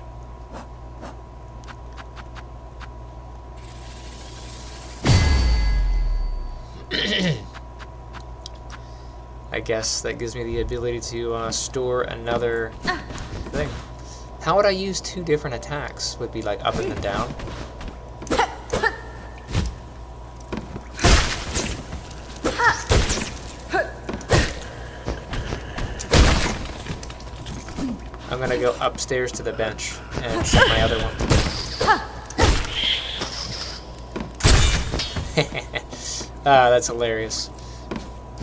I guess that gives me the ability to store another thing. How would I use two different attacks? Would it be like up and then down? I'm gonna go upstairs to the bench and set my other one. Ah, that's hilarious.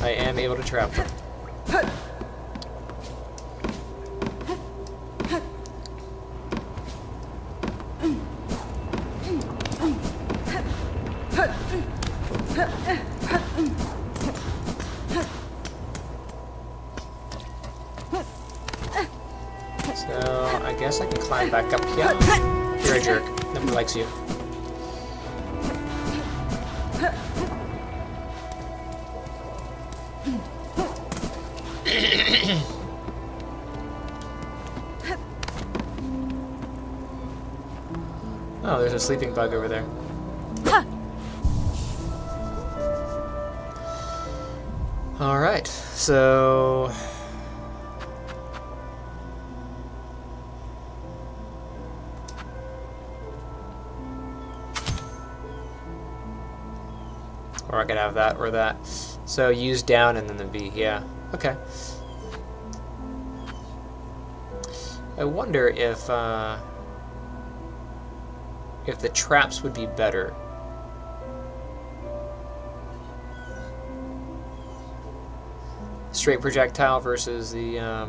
I am able to trap them. So, I guess I can climb back up here. You're a jerk. Nobody likes you. Oh, there's a sleeping bug over there. Alright, so... Or I could have that or that. So use down and then the B, yeah. Okay. I wonder if the traps would be better. Straight projectile versus the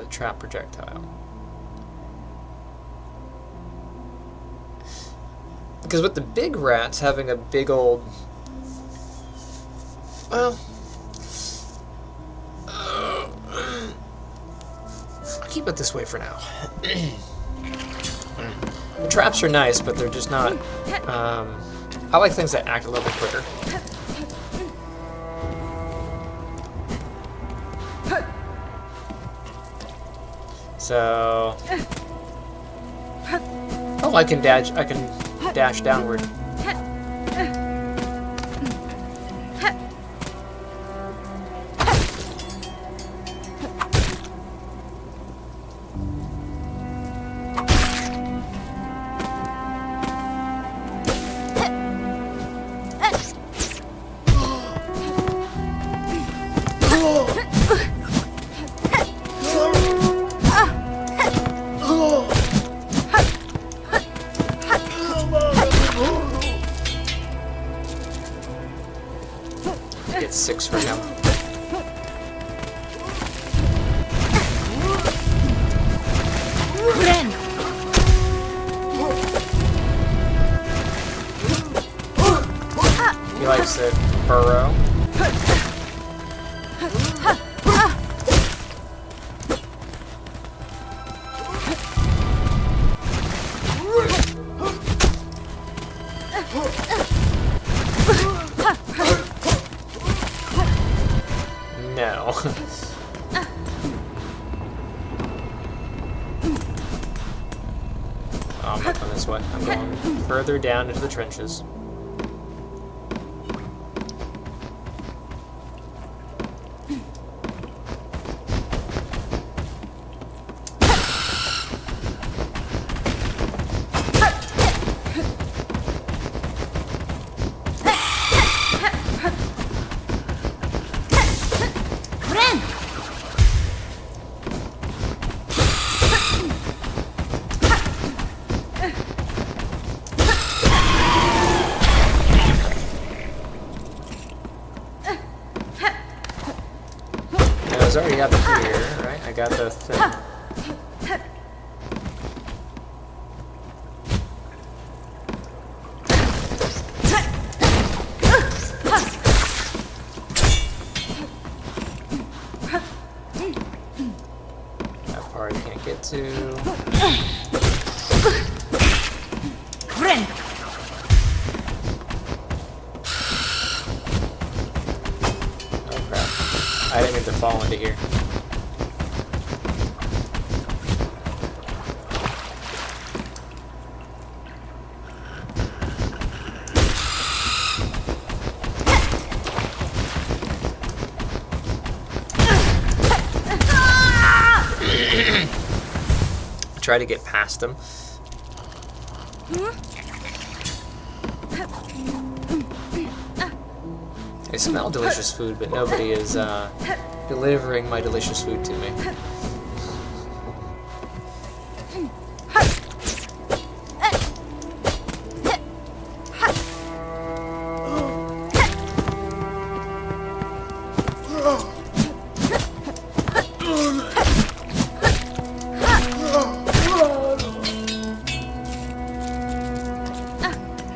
trap projectile. Because with the big rats having a big old... Well... I'll keep it this way for now. The traps are nice, but they're just not... I like things that act a little bit quicker. So, oh, I can dash. I can dash downward. Get 6 for him. Ren! He likes to burrow. No. Oh, I'm not going this way. I'm going further down into the trenches. I was already up here, right? I got the thing. That part I can't get to. Ren! Oh crap. I didn't mean to fall into here. Try to get past him. I smell delicious food, but nobody is delivering my delicious food to me.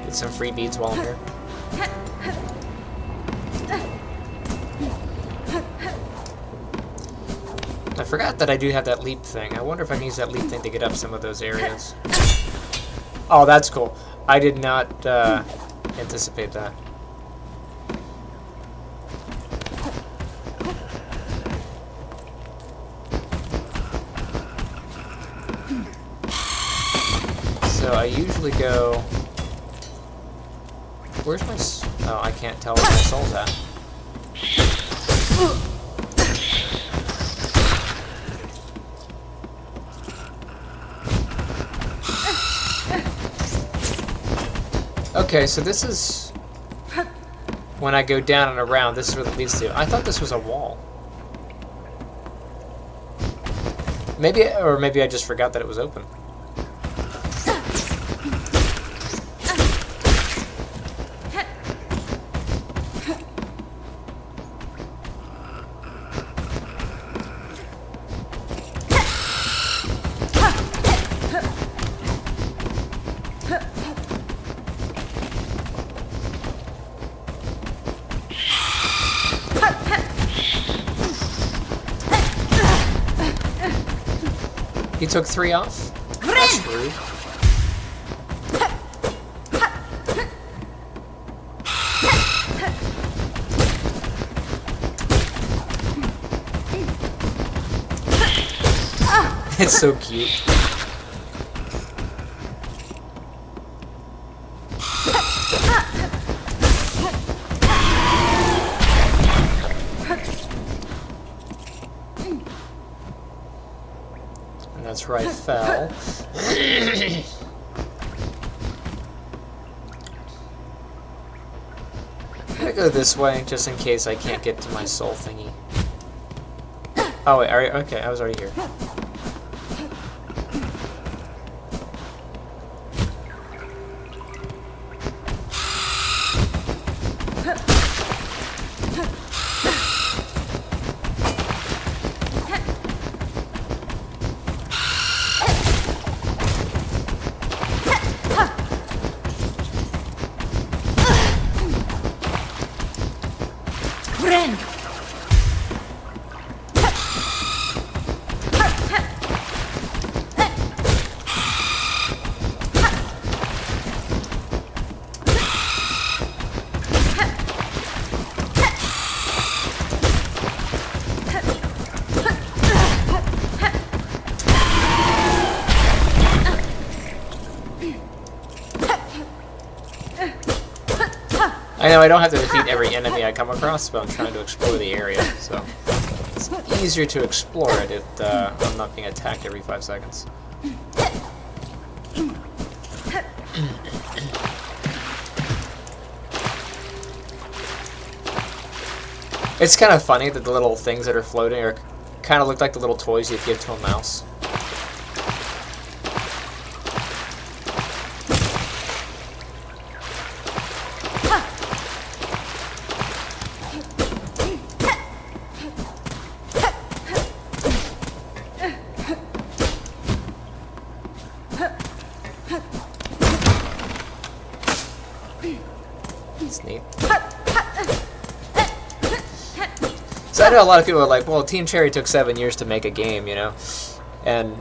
Get some free beads while I'm here. I forgot that I do have that leap thing. I wonder if I can use that leap thing to get up some of those areas. Oh, that's cool. I did not anticipate that. So I usually go... Where's my... Oh, I can't tell where my soul's at. Okay, so this is... When I go down and around, this is where it leads to. I thought this was a wall. Maybe, or maybe I just forgot that it was open. He took 3 off? That's rude. It's so cute. And that's where I fell. I'm gonna go this way just in case I can't get to my soul thingy. Oh wait, okay, I was already here. Friend. I know I don't have to defeat every enemy I come across, but I'm trying to explore the area, so it's easier to explore it if I'm not being attacked every 5 seconds. It's kind of funny that the little things that are floating are kind of look like the little toys you'd give to a mouse. It's neat. So I know a lot of people are like, well, Team Cherry took 7 years to make a game, you know? And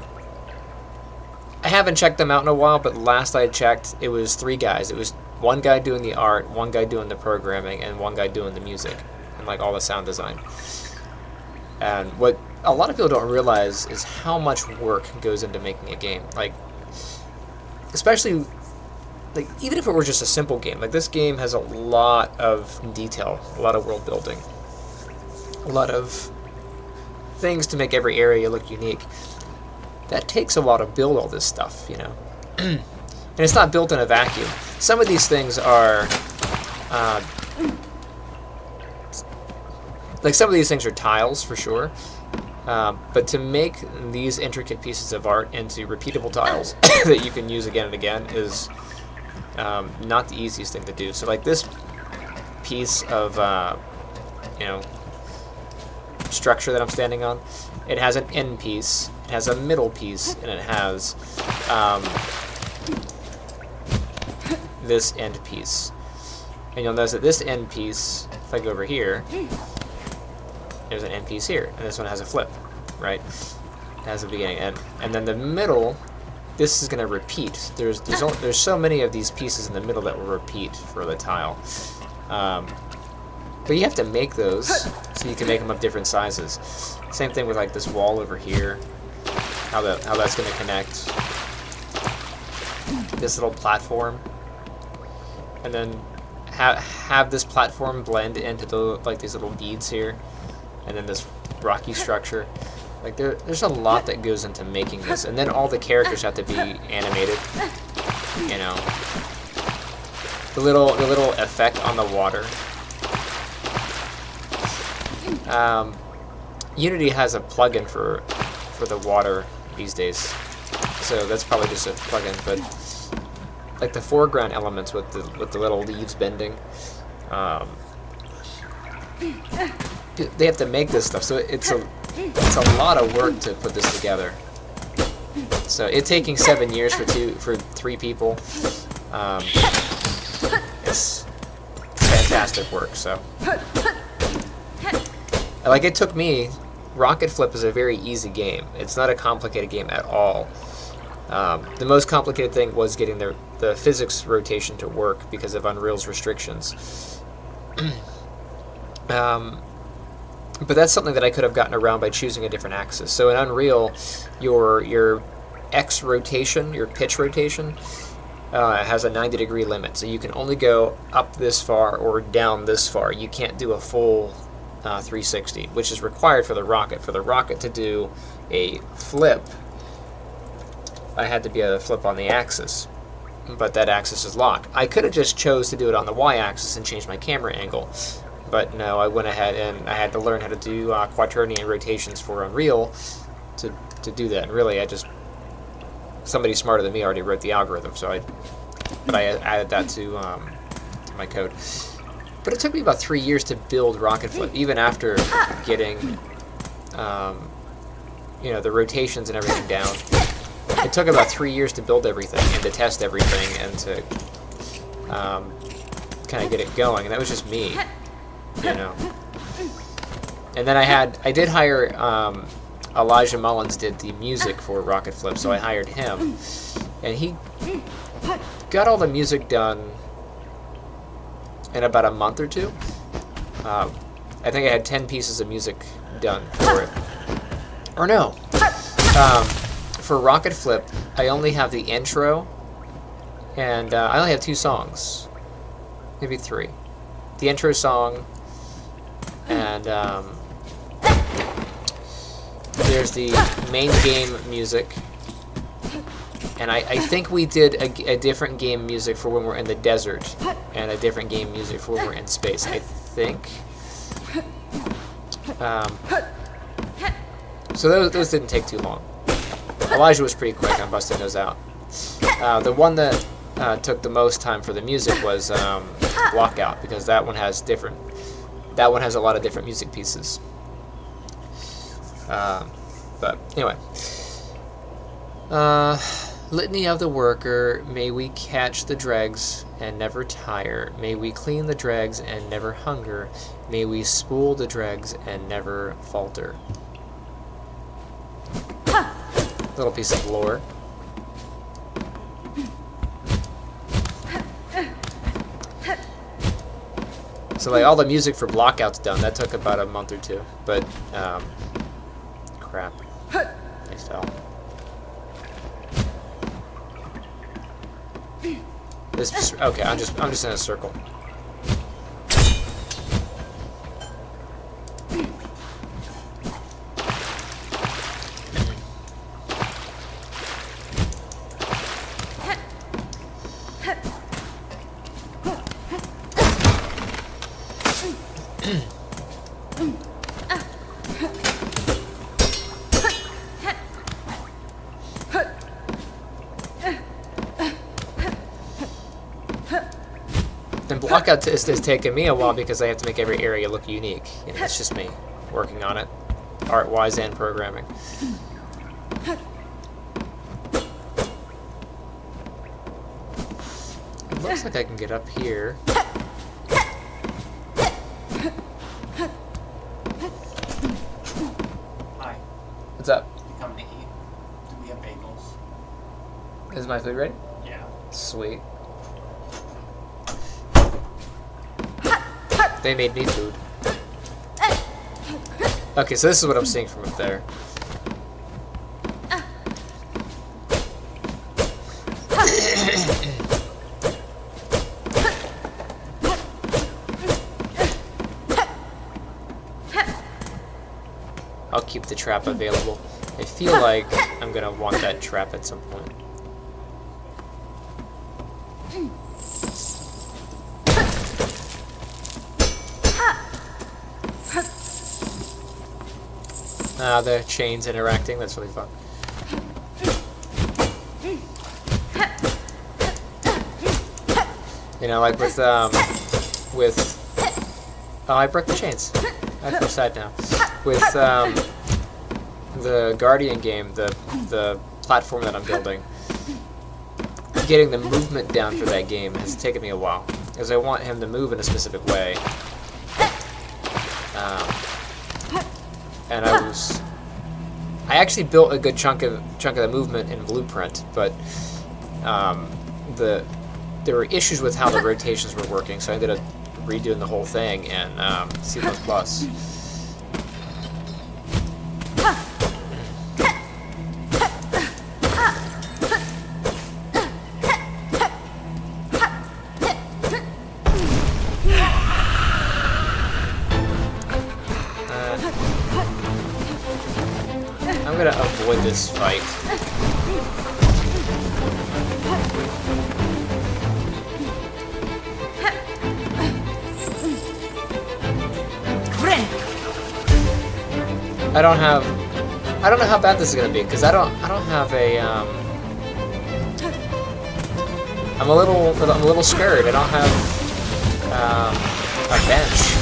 I haven't checked them out in a while, but last I checked, it was 3 guys. It was one guy doing the art, one guy doing the programming, and one guy doing the music, and like all the sound design. And what a lot of people don't realize is how much work goes into making a game. Like, especially, like, even if it were just a simple game, like this game has a lot of detail, a lot of world building, a lot of things to make every area look unique. That takes a while to build all this stuff, you know. And it's not built in a vacuum. Some of these things are, like some of these things are tiles for sure. But to make these intricate pieces of art into repeatable tiles that you can use again and again is not the easiest thing to do. So like this piece of, you know, structure that I'm standing on, it has an end piece, it has a middle piece, and it has this end piece. And you'll notice that this end piece, if I go over here, there's an end piece here, and this one has a flip, right? It has a beginning and end. And then the middle, this is going to repeat. There's so many of these pieces in the middle that will repeat for the tile. But you have to make those so you can make them of different sizes. Same thing with like this wall over here, how that's going to connect. This little platform, and then have this platform blend into the these little beads here, and then this rocky structure. Like there's a lot that goes into making this, and then all the characters have to be animated. You know, the little effect on the water. Unity has a plugin for the water these days, so that's probably just a plugin. But like the foreground elements with the little leaves bending, they have to make this stuff, so it's a lot of work to put this together. So it taking 7 years for 3 people, it's fantastic work. So like it took me. Rocket Flip is a very easy game. It's not a complicated game at all. The most complicated thing was getting the physics rotation to work because of Unreal's restrictions. But that's something that I could have gotten around by choosing a different axis. So in Unreal, your X rotation, your pitch rotation, has a 90-degree limit. So you can only go up this far or down this far. You can't do a full 360, which is required for the rocket. For the rocket to do a flip, I had to be able to flip on the axis. But that axis is locked. I could have just chose to do it on the y-axis and change my camera angle. But no, I went ahead and I had to learn how to do quaternion rotations for Unreal to do that. And really, somebody smarter than me already wrote the algorithm, but I added that to my code. But it took me about 3 years to build Rocket Flip, even after getting the rotations and everything down. It took about 3 years to build everything and to test everything and to kind of get it going, and that was just me. And then I did hire Elijah Mullins did the music for Rocket Flip, so I hired him, and he got all the music done in about a month or two. I think I had 10 pieces of music done for it. Or no, for Rocket Flip, I only have the intro, and I only have 2 songs, maybe 3. The intro song, and there's the main game music, and I think we did a different game music for when we're in the desert, and a different game music for when we're in space, I think. So those didn't take too long. Elijah was pretty quick on busting those out. The one that took the most time for the music was Lockout, because that one has a lot of different music pieces. But anyway, Litany of the Worker, may we catch the dregs and never tire, may we clean the dregs and never hunger, may we spool the dregs and never falter. Little piece of lore. So like all the music for Blockout's done. That took about a month or 2. But crap. I fell. Okay, I'm just in a circle. And Blockout is taking me a while because I have to make every area look unique. It's just me working on it, art-wise and programming. It looks like I can get up here. Hi. What's up? You come to eat? Do we have bagels? Is my food ready? Yeah. Sweet. They made me food. Okay, so this is what I'm seeing from up there. I'll keep the trap available. I feel like I'm gonna want that trap at some point. The chains interacting, that's really fun. Like with oh, I broke the chains. I feel sad now. With the Guardian game, the platform that I'm building, getting the movement down for that game has taken me a while, because I want him to move in a specific way. And I actually built a good chunk of the movement in Blueprint, but there were issues with how the rotations were working, so I ended up redoing the whole thing in C++. I'm gonna avoid this fight. Friend. I don't know how bad this is gonna be because I don't have a I'm a little scared. I don't have a bench.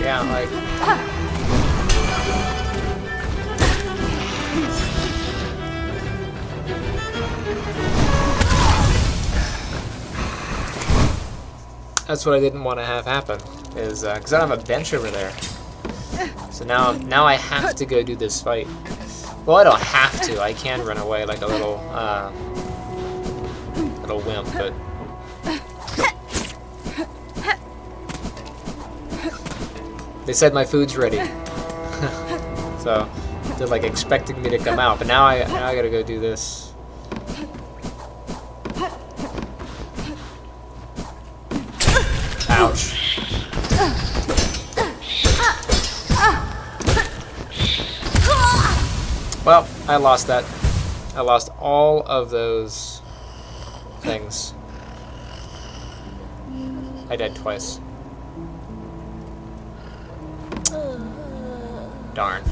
Yeah, like. That's what I didn't want to have happen, is because I don't have a bench over there. So now I have to go do this fight. Well, I don't have to. I can run away like a little wimp, but. They said my food's ready, so they're like expecting me to come out. But now I gotta go do this. Ouch! Well, I lost that. I lost all of those things. I died twice. Darn.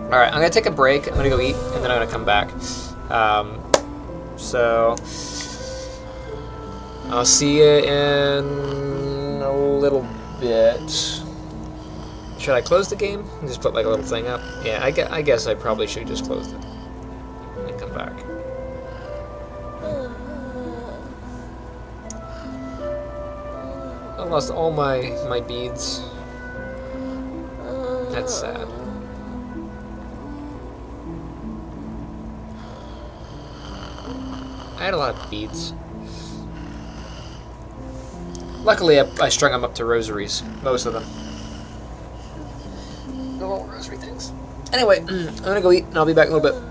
Alright, I'm gonna take a break, I'm gonna go eat, and then I'm gonna come back. So I'll see you in a little bit. Should I close the game? Just put like a little thing up? Yeah, I guess I probably should just close it and come back. I lost all my beads. That's sad. I had a lot of beads. Luckily, I strung them up to rosaries. Most of them. The little rosary things. Anyway, I'm gonna go eat, and I'll be back in a little bit.